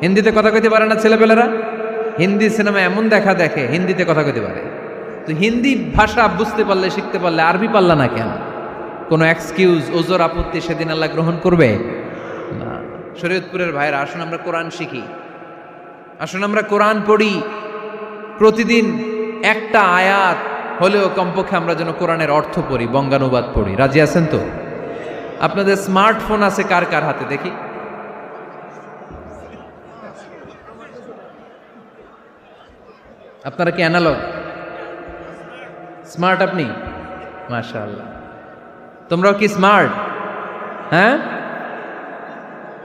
হিন্দিতে কথা কইতে পারে না ছেলেপেলেরা? হিন্দি সিনেমা এমন দেখা দেখে হিন্দিতে কথা কইতে পারে। তো হিন্দি ভাষা বুঝতে পারলে, শিখতে পারলে আরবি পারলা না কেন? কোনো এক্সকিউজ, ওজর, আপত্তি সেদিন আল্লাহ গ্রহণ করবে না। শরীয়তপুরের ভাইরা, আসুন আমরা কোরআন শিখি, আসুন আমরা কোরআন পড়ি। প্রতিদিন একটা আয়াত হলেও কমপক্ষে আমরা যেন কোরআনের অর্থ পড়ি, বঙ্গানুবাদ পড়ি। রাজি আছেন তো? আপনাদের স্মার্টফোন আছে কার কার হাতে দেখি? আপনারা কি অ্যানালগ? স্মার্ট আপনি? মাশাআল্লাহ। তোমরাও কি স্মার্ট? হ্যাঁ,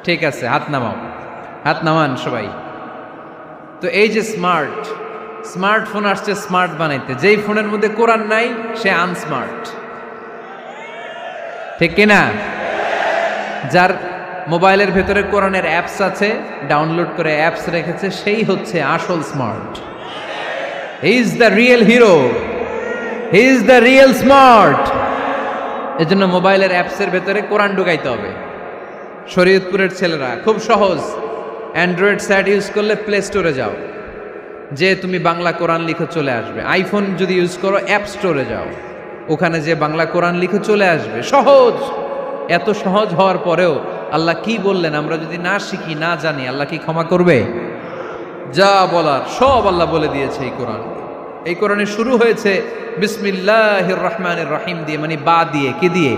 ঠিক আছে, হাত নামাও, হাত নামান সবাই। তো এই যে স্মার্টফোন আসছে স্মার্ট বানাইতে, যেই ফোনের মধ্যে কোরআন নাই সে আনস্মার্ট, ঠিক কিনা? যার মোবাইলের ভেতরে কোরআনের অ্যাপস আছে, ডাউনলোড করে অ্যাপস রেখেছে, সেই হচ্ছে আসল smart. He is the real hero, he is the real smart. এজন্য মোবাইলের অ্যাপসের ভেতরে কোরআন ঢুকাইতে হবে। শরীয়তপুরের ছেলেরা খুব সহজ, অ্যান্ড্রয়েড সেট ইউজ করলে প্লে স্টোরে যাও, যে তুমি বাংলা কোরআন লিখে চলে আসবে। আইফোন যদি ইউজ করো অ্যাপ স্টোরে যাও, ওখানে যে বাংলা কোরআন লিখে চলে আসবে। সহজ। এত সহজ হওয়ার পরেও আল্লাহ কি বললেন আমরা যদি না শিখি, না জানি, আল্লাহ কি ক্ষমা করবে? যা বলার সব আল্লাহ বলে দিয়েছে এই কোরআন। এই কোরআনে শুরু হয়েছে বিসমিল্লাহির রহমানির রহিম দিয়ে, মানে বা দিয়ে। কি দিয়ে?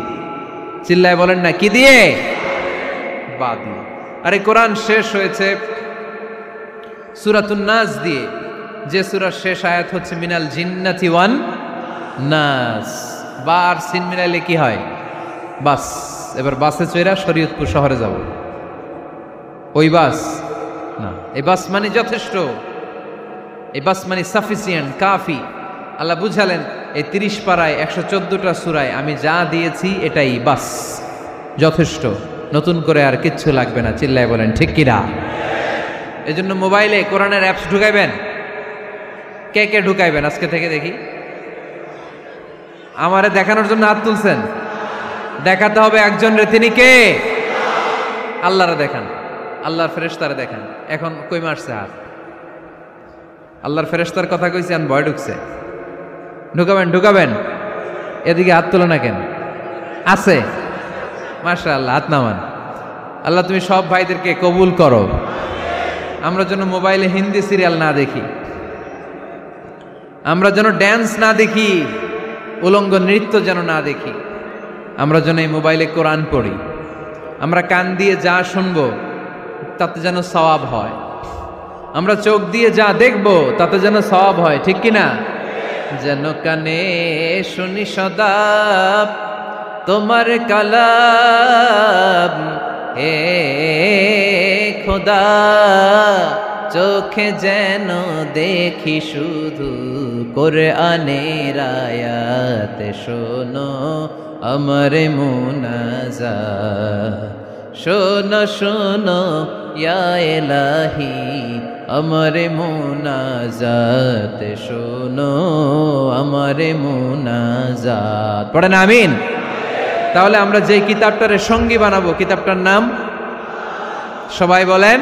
চিল্লায় বলেন না, কি দিয়ে? বা দিয়ে। আর এই কোরআন শেষ হয়েছে সূরাতুন নাস দিয়ে, যে সূরার শেষ আয়াত হচ্ছে মিনাল জিন্নাতি ওয়ান নাস। বা আর সিন মিলাইলে কি হয়? বাস। এবার বাসে চড়া শরীয়তপুর শহরে যাব। ওই বাস না, এই বাস মানে যথেষ্ট, এই বাস মানে সাফিসিয়েন্ট, কাফি। আল্লাহ বুঝালেন এই 30 পারায় 114টা সূরায় আমি যা দিয়েছি এটাই বাস, যথেষ্ট, নতুন করে আর কিচ্ছু লাগবে না। চিল্লায় বলেন ঠিক কিনা? এজন্য মোবাইলে কোরআনের অ্যাপস ঢুকাইবেন। কে কে ঢুকাইবেন আজকে থেকে দেখি? আমারে দেখানোর জন্য হাত তুলছেন? দেখাতে হবে একজন রে, তিনি কে? আল্লাহরে দেখান, আল্লাহর ফেরেশতারে দেখান। এখন কই মারছে হাত? আল্লাহর ফেরেশতার কথা কইছি, আন ভয় ঢুকছে। ঢুকাবেন ঢুকাবেন, এদিকে হাত তোলে না কেন? আছে, মাশাআল্লাহ, হাত নামান। আল্লাহ তুমি সব ভাইদেরকে কবুল করো। আমরা যেন মোবাইলে হিন্দি সিরিয়াল না দেখি, আমরা যেন ড্যান্স না দেখি, উলঙ্গ নৃত্য যেন না দেখি, আমরা যেন এই মোবাইলে কোরআন পড়ি। আমরা কান দিয়ে যা শুনবো তাতে যেন সওয়াব হয়, আমরা চোখ দিয়ে যা দেখবো তাতে যেন সওয়াব হয়, ঠিক কিনা? যেন কানে শুনি সদা তোমার কালাম, হে খোদা চোখে যেন দেখি শুধু কোরআনের আয়াত, শোনো আমার মুনাজাত, শোনো শোনো ইয়া ইলাহি আমার মুনাজাত, শোনো আমার মুনাজাত। পড়েন আমিন। তাহলে আমরা যে কিতাবটারে সঙ্গী বানাবো, কিতাবটার নাম সবাই বলেন।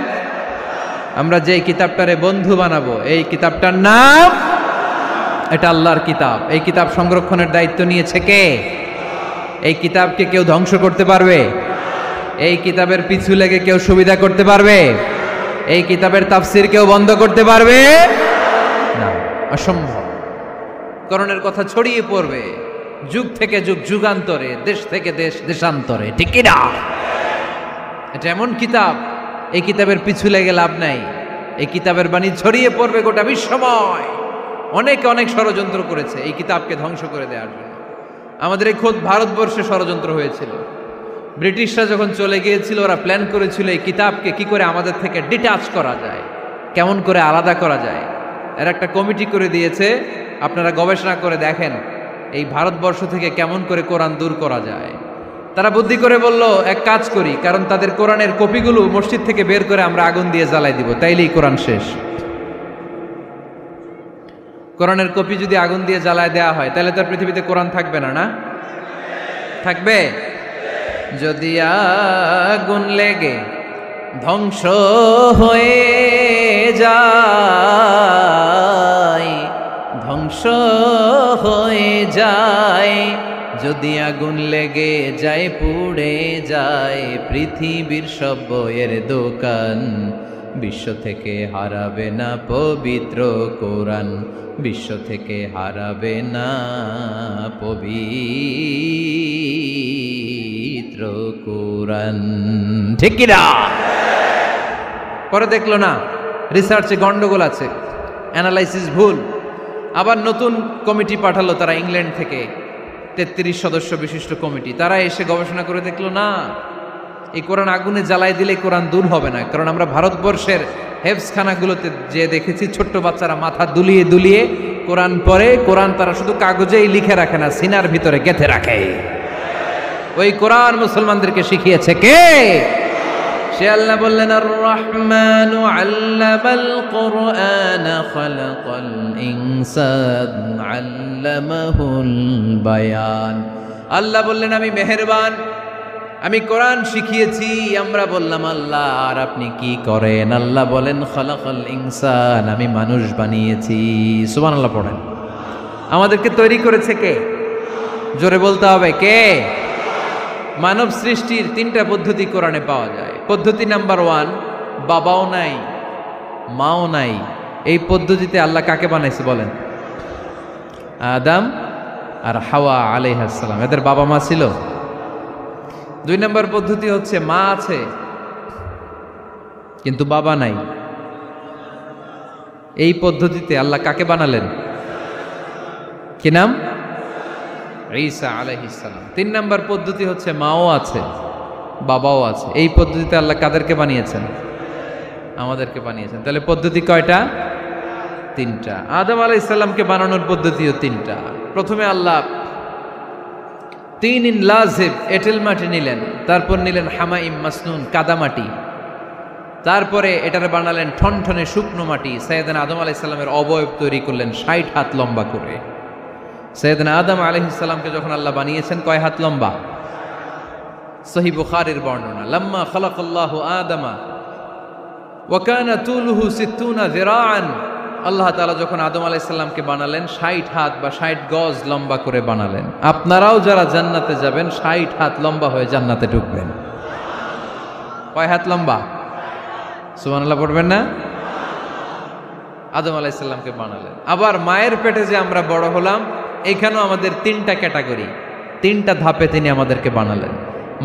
আমরা যে কিতাবটারে বন্ধু বানাবো, এই কিতাবটার নাম, এটা আল্লাহর কিতাব। এই কিতাব সংরক্ষণের দায়িত্ব নিয়েছে কে? এই কিতাবকে কেউ ধ্বংস করতে পারবে? এই কিতাবের পিছু লেগে কেউ সুবিধা করতে পারবে? এই কিতাবের তাফসির কেউ বন্ধ করতে পারবে না, অসম্ভব। কোরআনের কথা ছড়িয়ে পড়বে যুগ থেকে যুগ, যুগান্তরে, দেশ থেকে দেশ, দেশান্তরে, ঠিক কি না? এটা এমন কিতাব, এই কিতাবের পিছু লেগে লাভ নাই। এই কিতাবের বাণী ছড়িয়ে পড়বে গোটা বিশ্বময়। অনেকে অনেক ষড়যন্ত্র করেছে এই কিতাবকে ধ্বংস করে দেওয়ার জন্য। আমাদের এই খোদ ভারতবর্ষে ষড়যন্ত্র হয়েছিল। ব্রিটিশরা যখন চলে গিয়েছিল, ওরা প্ল্যান করেছিল এই কিতাবকে কি করে আমাদের থেকে ডিটাচ করা যায়, কেমন করে আলাদা করা যায়। এর একটা কমিটি করে দিয়েছে, আপনারা গবেষণা করে দেখেন এই ভারতবর্ষ থেকে কেমন করে কোরআন দূর করা যায়। তারা বুদ্ধি করে বলল, এক কাজ করি, কারণ তাদের কোরআনের কপিগুলো মসজিদ থেকে বের করে আমরা আগুন দিয়ে জ্বালাই দিব, তাইলেই কোরআন শেষ। কোরআনের কপি যদি আগুন দিয়ে জ্বালায় দেওয়া হয়, তাহলে তার পৃথিবীতে কোরআন থাকবে না? না থাকবে? যদি আগুন লেগে ধ্বংস হয়ে যায়, ধ্বংস হয়ে যায়, যদি আগুন লেগে যায়, পুড়ে যায় পৃথিবীর সব বইয়ের দোকান, বিশ্ব থেকে হারাবে না পবিত্র কোরআন, বিশ্ব থেকে হারাবে না পবিত্র কোরআন, ঠিক কি না? পরে দেখলো না রিসার্চে গন্ডগোল আছে, অ্যানালাইসিস ভুল। আবার নতুন কমিটি পাঠালো তারা ইংল্যান্ড থেকে, 33 সদস্য বিশিষ্ট কমিটি। তারা এসে গবেষণা করে দেখলো না, এই কোরআন আগুনে জ্বালাই দিলে কোরআন দূর হবে না। কারণ আমরা ভারতবর্ষের হেফজখানাগুলোতে যে দেখেছি, ছোট্ট বাচ্চারা মাথা দুলিয়ে দুলিয়ে কোরআন পড়ে। কোরআন তারা শুধু কাগজেই লিখে রাখে না, সিনার ভিতরে গেঁথে রাখে। ওই কোরআন মুসলমানদেরকে শিখিয়েছে কে? সে আল্লাহ বললেন, আর রহমানু আল্লামাল কুরআন খালাকাল ইনসান আল্লামাহুল বায়ান। আল্লাহ বললেন, আমি মেহেরবান, আমি কোরআন শিখিয়েছি। আমরা বললাম, আল্লাহ আর আপনি কি করেন? আল্লাহ বলেন, খালাকাল ইনসান, আমি মানুষ বানিয়েছি। সুবহানাল্লাহ পড়েন। আমাদেরকে তৈরি করেছে কে? জোরে বলতে হবে কে? মানব সৃষ্টির 3টা পদ্ধতি কোরআনে পাওয়া যায়। পদ্ধতি নাম্বার 1, বাবাও নাই মাও নাই। এই পদ্ধতিতে আল্লাহ কাকে বানাইছে বলেন? আদম আর হাওয়া আলাইহিস সালাম, এদের বাবা মা ছিল। 2 নম্বর পদ্ধতি হচ্ছে মা আছে কিন্তু বাবা নাই। এই পদ্ধতিতে আল্লাহ কাকে বানালেন? কি নাম? ঈসা আলাইহিস সালাম। 3 নম্বর পদ্ধতি হচ্ছে মাও আছে বাবাও আছে। এই পদ্ধতিতে আল্লাহ কাদেরকে বানিয়েছেন? আমাদেরকে বানিয়েছেন। তাহলে পদ্ধতি কয়টা? তিনটা। আদম আলাইহিস সালামকে বানানোর পদ্ধতিও তিনটা। প্রথমে আল্লাহ তিন লাজিব এঁটেল মাটি নিলেন, তারপর নিলেন হামাইম মাসনুন কাদামাটি, তারপরে এটারে বানালেন ঠনঠনে শুকনো মাটি। সাইয়েদনা আদম আলাইহিস সালামের অবয়ব তৈরি করলেন 60 হাত লম্বা করে। সাইয়েদনা আদম আলাইহিস সালামকে যখন আল্লাহ বানিয়েছেন কয় হাত লম্বা? সহিহ বুখারীর বর্ণনা, লাম্মা খালাকাল্লাহু আদামা ওয়া কানা তুলুহু 60 যিরাআন। আল্লাহ তাআলা যখন আদম আলাইহিস সালামকে বানালেন 60 হাত বা 60 গজ লম্বা করে বানালেন। আপনারাও যারা জান্নাতে যাবেন 60 হাত লম্বা হয়ে জান্নাতে ঢুকবেন। কয় হাত লম্বা? সুবহানাল্লাহ পড়বেন না? আদম আলাইহিস সালামকে বানালেন। আবার মায়ের পেটে যে আমরা বড় হলাম, এখানেও আমাদের তিনটা ক্যাটাগরি, তিনটা ধাপে তিনি আমাদেরকে বানালেন।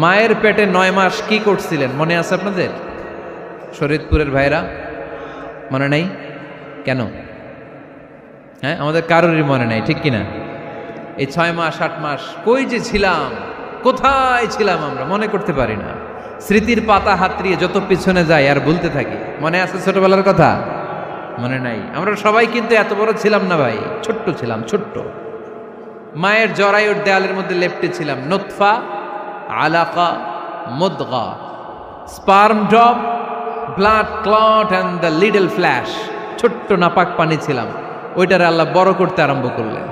মায়ের পেটে 9 মাস কি করছিলেন মনে আছে আপনাদের? শরীয়তপুরের ভাইরা মনে নাই কেন? হ্যাঁ, আমাদের কারোরই মনে নাই, ঠিক কিনা? এই 6 মাস 8 মাস কই যে ছিলাম, কোথায় ছিলাম আমরা মনে করতে পারি না। স্মৃতির পাতা হাতড়িয়ে যত পিছনে যাই আর ভুলতে থাকি। মনে আছে ছোটবেলার কথা? মনে নাই। আমরা সবাই কিন্তু এত বড় ছিলাম না ভাই, ছোট্ট ছিলাম, ছোট্ট। মায়ের জরায়ুর দেয়ালের মধ্যে লেপ্টে ছিলাম। নুতফা, আলাকা, মুদগা, sperm drop, blood clot and the little flesh. ছোট্ট নাপাক পানি ছিলাম। ওইটারে আল্লাহ বড় করতে আরম্ভ করলেন।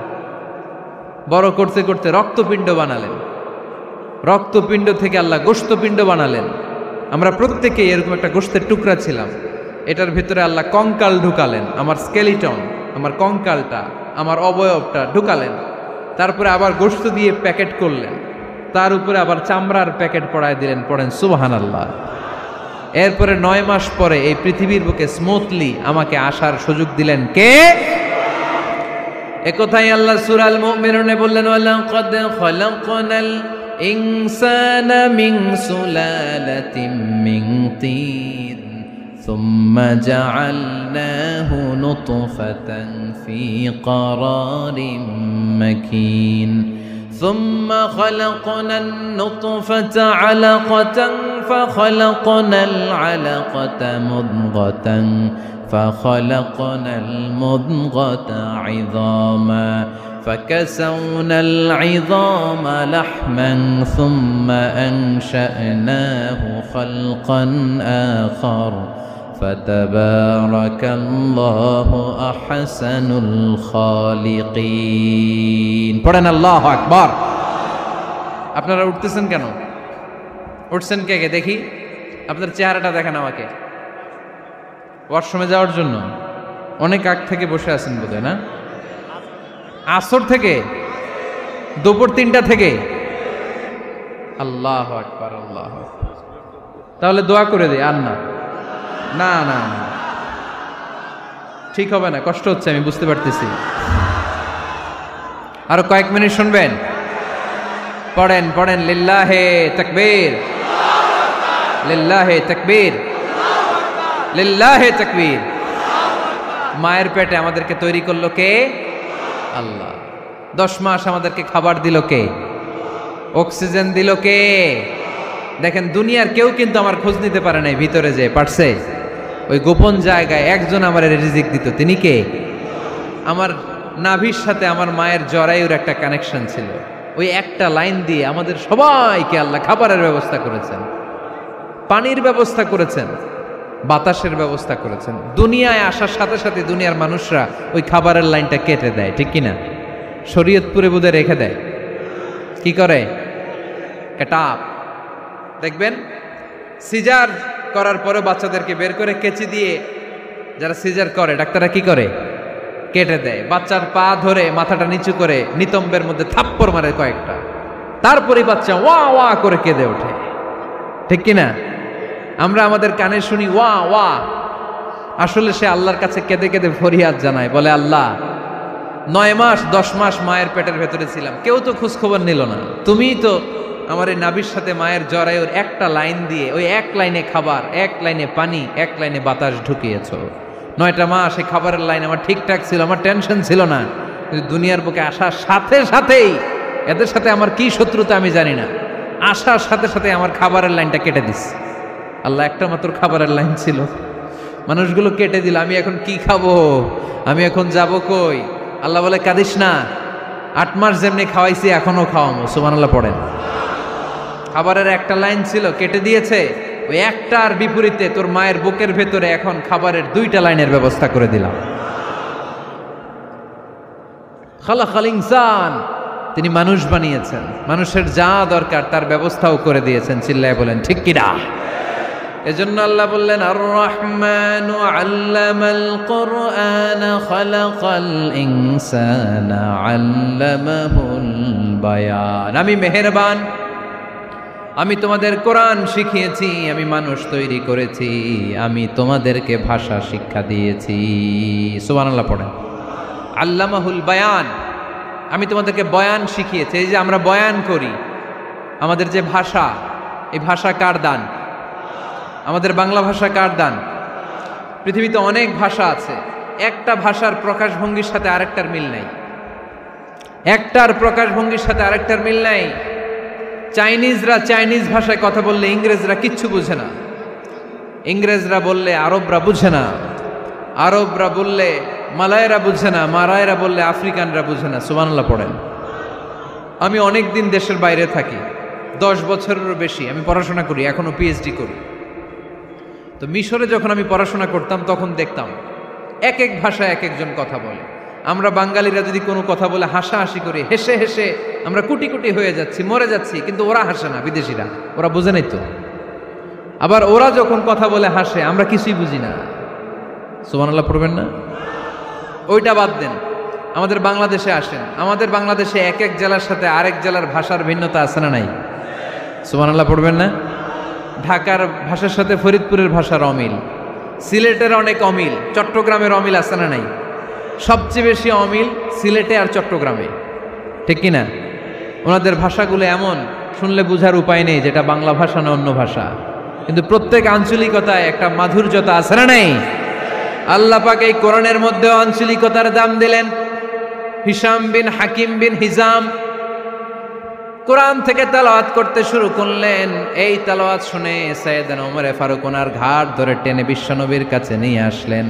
বড় করতে করতে রক্তপিণ্ড বানালেন। রক্তপিণ্ড থেকে আল্লাহ গোশতপিণ্ড বানালেন। আমরা প্রত্যেকেই এরকম একটা গোশতের টুকরা ছিলাম। এটার ভিতরে আল্লাহ কঙ্কাল ঢুকালেন, আমার স্কেলিটন, আমার কঙ্কালটা, আমার অবয়বটা ঢুকালেন। তারপরে আবার গোশত দিয়ে প্যাকেট করলেন, তার উপরে আবার চামড়ার প্যাকেট পড়ায় দিলেন। পড়েন সুবহানাল্লাহ। এরপরে 9 মাস পরে এই পৃথিবীর বুকে স্মুথলি আমাকে আসার সুযোগ দিলেন কে? একথাই আল্লাহ সূরা আল মুমিনুনে বললেন, ওয়ালাকাদ খালাকনাল ইনসানা মিন সুলালাতিন মিন তিন সুম্মা জাআলনাহু নুতফাতান ফি ক্বারারিন মাকিন ثم خلقنا النطفة علقة فخلقنا العلقة مضغة فخلقنا المضغة عظاما فكسونا العظام لحما ثم أنشأناه خلقا آخر فتبارك الله أحسن الخالقين। পড়েন আল্লাহু আকবার। আপনারা উঠতেছেন কেন? উঠছেন কে কে দেখি? আপনাদের চেহারাটা দেখেন আমাকে। ওয়াশরুমে যাওয়ার জন্য অনেক আগ থেকে বসে আছেন বোধহয়, না? আসর থেকে, দুপুর 3টা থেকে। আল্লাহু আকবার, আল্লাহু আকবার। তাহলে দোয়া করে দেই। আর না না না না, ঠিক হবে না, কষ্ট হচ্ছে, আমি বুঝতে পারতেছি। আরো কয়েক মিনিট শুনবেন? পড়েন পড়েন, লিল্লাহে তাকবীর, লিল্লাহে তাকবীর, লিল্লাহে তাকবীর। মায়ের পেটে আমাদেরকে তৈরি করলো কে? আল্লাহ। 10 মাস আমাদেরকে খাবার দিল কে? অক্সিজেন দিল কে? দেখেন, দুনিয়ার কেউ কিন্তু আমার খোঁজ নিতে পারে নাই ভিতরে যে পারছে। ওই গোপন জায়গায় একজন আমার রিজিক দিত। তিনি কে? আমার নাভির সাথে আমার মায়ের জরায়ুর একটা কানেকশন ছিল। ওই একটা লাইন দিয়ে আমাদের সবাইকে আল্লাহ খাবারের ব্যবস্থা করেছেন, পানির ব্যবস্থা করেছেন, বাতাসের ব্যবস্থা করেছেন। দুনিয়ায় আসার সাথে সাথে দুনিয়ার মানুষরা ওই খাবারের লাইনটা কেটে দেয়, ঠিক কিনা? শরীয়তপুরে বোধহয় রেখে দেয়। কি করে? কাটাপ। দেখবেন সিজার করার পরে বাচ্চাদেরকে বের করে কেচি দিয়ে যারা সিজার করে ডাক্তাররা কি করে? কেটে দেয়। বাচ্চার পা ধরে মাথাটা নিচু করে নিতম্বের মধ্যে থাপ্পড় মারে কয়েকটা, তারপরে বাচ্চা ওয়া ওয়া করে কেঁদে ওঠে, ঠিক কিনা? আমরা আমাদের কানে শুনি ওয়া ওয়া, আসলে সে আল্লাহর কাছে কেঁদে কেঁদে ফরিয়াদ জানায়, বলে আল্লাহ 9 মাস 10 মাস মায়ের পেটের ভেতরে ছিলাম, কেউ তো খোঁজ খবর নিল না। তুমিই তো আমার এই নাভির সাথে মায়ের জরায়ুর একটা লাইন দিয়ে ওই এক লাইনে খাবার, এক লাইনে পানি, এক লাইনে বাতাস ঢুকিয়েছো। 9টা মাস এই খাবারের লাইন আমার ঠিকঠাক ছিল, আমার টেনশন ছিল না। দুনিয়ার বুকে আসার সাথে সাথেই, এদের সাথে আমার কি শত্রুতা আমি জানি না, আসার সাথে সাথে আমার খাবারের লাইনটা কেটে দিস। আল্লাহ একটা মাত্র খাবারের লাইন ছিল, মানুষগুলো কেটে দিল, আমি এখন কি খাবো, আমি এখন যাব কই? আল্লাহ বলে কাঁদিস না, 8 মাস যেমনি খাওয়াইছি এখনো খাওয়ামো। সুবহানাল্লাহ পড়েন। খাবারের একটা লাইন ছিল, কেটে দিয়েছে, ওই একটার বিপরীতে তোর মায়ের বুকের ভেতরে এখন খাবারের 2টা লাইনের ব্যবস্থা করে দিলাম। খালাকাল ইনসান, তিনি মানুষ বানিয়েছেন, মানুষের যা দরকার তার ব্যবস্থাও করে দিয়েছেন। চিল্লায় বলেন ঠিক কিনা? এজন্য আল্লাহ বললেন আর রহমানু আল্লামাল কুরআন খালাকাল ইনসানা আল্লামাহুল বায়ান। আমি মেহেরবান, আমি তোমাদের কোরআন শিখিয়েছি, আমি মানুষ তৈরি করেছি, আমি তোমাদেরকে ভাষা শিক্ষা দিয়েছি। সুবহানাল্লাহ পড়েন। আল্লামাহুল বায়ান, আমি তোমাদেরকে বয়ান শিখিয়েছি। এই যে আমরা বয়ান করি, আমাদের যে ভাষা, এই ভাষা কার দান? আমাদের বাংলা ভাষা কার দান? পৃথিবীতে অনেক ভাষা আছে, একটা ভাষার প্রকাশভঙ্গির সাথে আরেকটার মিল নাই, একটার প্রকাশভঙ্গির সাথে আরেকটার মিল নাই। চাইনিজরা চাইনিজ ভাষায় কথা বললে ইংরেজরা কিচ্ছু বুঝে না, ইংরেজরা বললে আরবরা বুঝে না, আরবরা বললে মালায়রা বুঝে না, মারায়রা বললে আফ্রিকানরা বুঝে না। সুবহানাল্লাহ পড়েন। আমি অনেক দিন দেশের বাইরে থাকি, 10 বছরেরও বেশি আমি পড়াশোনা করি, এখনো পিএইচডি করি। তো মিশরে যখন আমি পড়াশোনা করতাম তখন দেখতাম এক এক ভাষায় এক একজন কথা বলে। আমরা বাঙালিরা যদি কোনো কথা বলে হাসাহাসি করি, হেসে হেসে আমরা কুটি কুটি হয়ে যাচ্ছি, মরে যাচ্ছি, কিন্তু ওরা হাসে না, বিদেশিরা, ওরা বুঝে নাই তো। আবার ওরা যখন কথা বলে হাসে, আমরা কিছুই বুঝি না। সুবহানাল্লাহ পড়বেন না? ওইটা বাদ দেন, আমাদের বাংলাদেশে আসেন, আমাদের বাংলাদেশে এক এক জেলার সাথে আরেক জেলার ভাষার ভিন্নতা আছে না নাই? সুবহানাল্লাহ পড়বেন না? ঢাকার ভাষার সাথে ফরিদপুরের ভাষার অমিল, সিলেটের অনেক অমিল, চট্টগ্রামের অমিল আছে না নাই? সবচেয়ে বেশি অমিল সিলেটে আর চট্টগ্রামে, ঠিক কিনা? ওনাদের ভাষাগুলো এমন, শুনলে বুঝার উপায় নেই যেটা বাংলা ভাষা না অন্য ভাষা, কিন্তু প্রত্যেক আঞ্চলিকতায় একটা মাধুর্যতা আছে না নাই? আল্লাহ পাক এই কোরআনের মধ্যে আঞ্চলিকতার দাম দিলেন। হিশাম বিন হাকিম বিন হিজাম কোরআন থেকে তেলাওয়াত করতে শুরু করলেন। এই তেলাওয়াত শুনে সাইয়েদনা ওমরে ফারুক ওনার ঘাট ধরে টেনে বিশ্বনবীর কাছে নিয়ে আসলেন।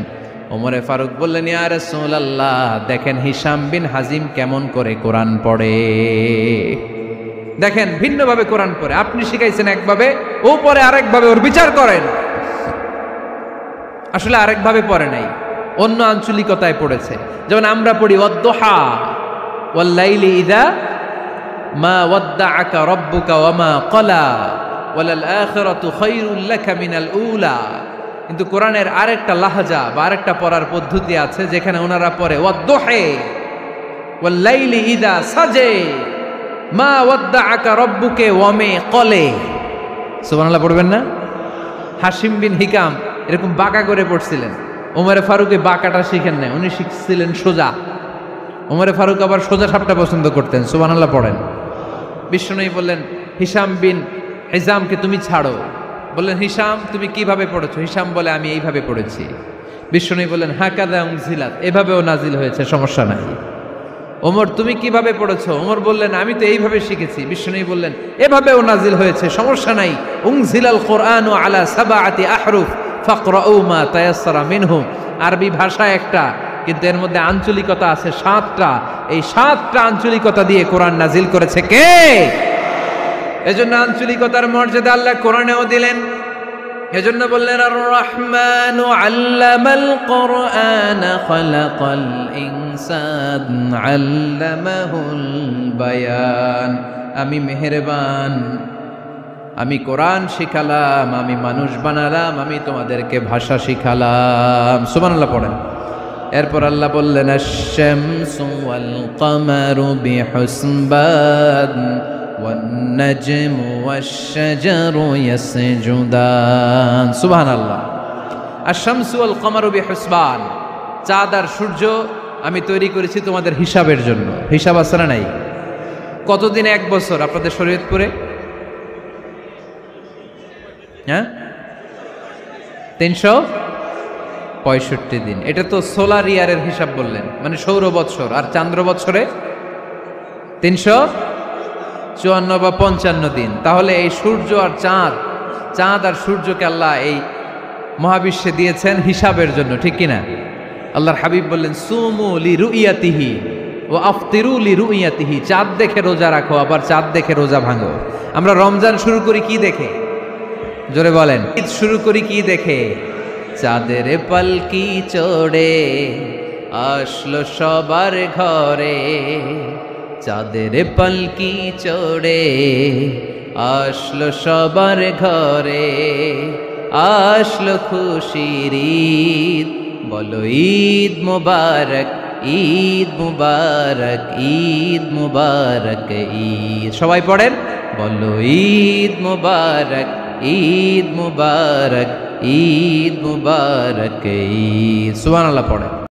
ওমরে ফারুক বললেন, ইয়া রাসূলুল্লাহ, দেখেন হিশাম বিন হাজিম কেমন করে কোরআন পড়ে, দেখেন ভিন্নভাবে কোরআন পড়ে। আপনি শিখাইছেন একভাবে, ও পড়ে আরেকভাবে, ওর বিচার করেন। আসলে আরেকভাবে পড়ে নাই, অন্য আঞ্চলিকতায় পড়েছে। যেমন আমরা পড়ি ওয়াদ-দুহা ওয়াল লাইলি ইযা মা ওয়াদ্দাআকা রাব্বুকা ওয়া মা ক্বালা ওয়ালাল আখিরাতু খায়রুল লাকা মিনাল উলা। কিন্তু কোরআনের আরেকটা লাহজা বা আরেকটা পড়ার পদ্ধতি আছে, যেখানে ওনারা পড়ে ওয়াদ-দুহা ওয়াল লাইলি ইযা সাজে মা ওয়াদ্দাআকা রাব্বুকা ওয়া মা ক্বালা। সুবহানাল্লাহ পড়বেন না? হাশিম বিন হিকাম এরকম বাঁকা করে পড়ছিলেন। ওমরে ফারুক এই বাঁকাটা শিখেন না, উনি শিখছিলেন সোজা। ওমরে ফারুক আবার সোজা সাপটা পছন্দ করতেন। সুবহানাল্লাহ পড়েন। বিশ্বনবী বললেন, হিশাম বিন হিজামকে তুমি ছাড়ো। বললেন, হিশাম তুমি কিভাবে পড়েছো? হিশাম বলে, আমি এইভাবে পড়েছি। বিশ্বনবী বললেন, হাকাযা উনজিলাত, এভাবেও নাজিল হয়েছে, সমস্যা নাই। ওমর তুমি কিভাবে পড়েছো? ওমর বললেন, আমি তো এইভাবে শিখেছি। বিশ্বনবী বললেন, এভাবেও নাজিল হয়েছে, সমস্যা নাই। উনজিলাল কুরআনু আলা সাবআতি আহরুফ ফাকরাউ মা তায়াসসারা মিনহু। আরবি ভাষা একটা, কিন্তু এর মধ্যে আঞ্চলিকতা আছে 7টা। এই 7টা আঞ্চলিকতা দিয়ে কোরআন নাজিল করেছে কে? এজন্য আঞ্চলিকতার মর্যাদা আল্লাহ কোরআনেও দিলেন। এজন্য বললেন, আর রহমানু আল্লামাল কুরআন খালাকাল ইনসান আল্লামাহুল বায়ান। আমি মেহেরবান, আমি কোরআন শিখালাম, আমি মানুষ বানালাম, আমি তোমাদেরকে ভাষা শিখালাম। সুবহানাল্লাহ পড়েন। এরপর আল্লাহ বললেন, আশ-শামসু ওয়াল কামারু বিহুসবান ওয়ান নাজমু ওয়াশ-শাজারু ইয়াসজুদান। সুবহানাল্লাহ। আশ-শামসু ওয়াল কামারু বিহুসবান, চাঁদ আর সূর্য আমি তৈরি করেছি তোমাদের হিসাবের জন্য। হিসাব আছে না নাই? কতদিন এক বছর আপনাদের শরীয়তপুরে? হ্যাঁ, 365 দিন। এটা তো সোলার ইয়ারের হিসাব বললেন, মানে সৌর বৎসর। আর চান্দ্র বৎসরে 354 বা 55 দিন। তাহলে এই সূর্য আর চাঁদ, চাঁদ আর সূর্যকে আল্লাহ এই মহাবিশ্বে দিয়েছেন হিসাবের জন্য, ঠিক কিনা? আল্লাহর হাবিব বললেন সুমু লিরুইয়াতিহি ওয়া আফতিরু লিরুইয়াতিহি, চাঁদ দেখে রোজা রাখো আবার চাঁদ দেখে রোজা ভাঙো। আমরা রমজান শুরু করি কি দেখে? জোরে বলেন। ঈদ শুরু করি কি দেখে? চাঁদের পালকি চড়ে আসলো সবার ঘরে, চাঁদের পালকি চড়ে আসলো সবার ঘরে, আসলো খুশির ঈদ, বলো ঈদ মুবারক, ঈদ মুবারক, ঈদ মুবারক ঈদ। সবাই পড়েন, বলো ঈদ মুবারক, ঈদ মুবারক, ঈদ মুবারক ঈদ। সুবহানাল্লাহ পড়েন।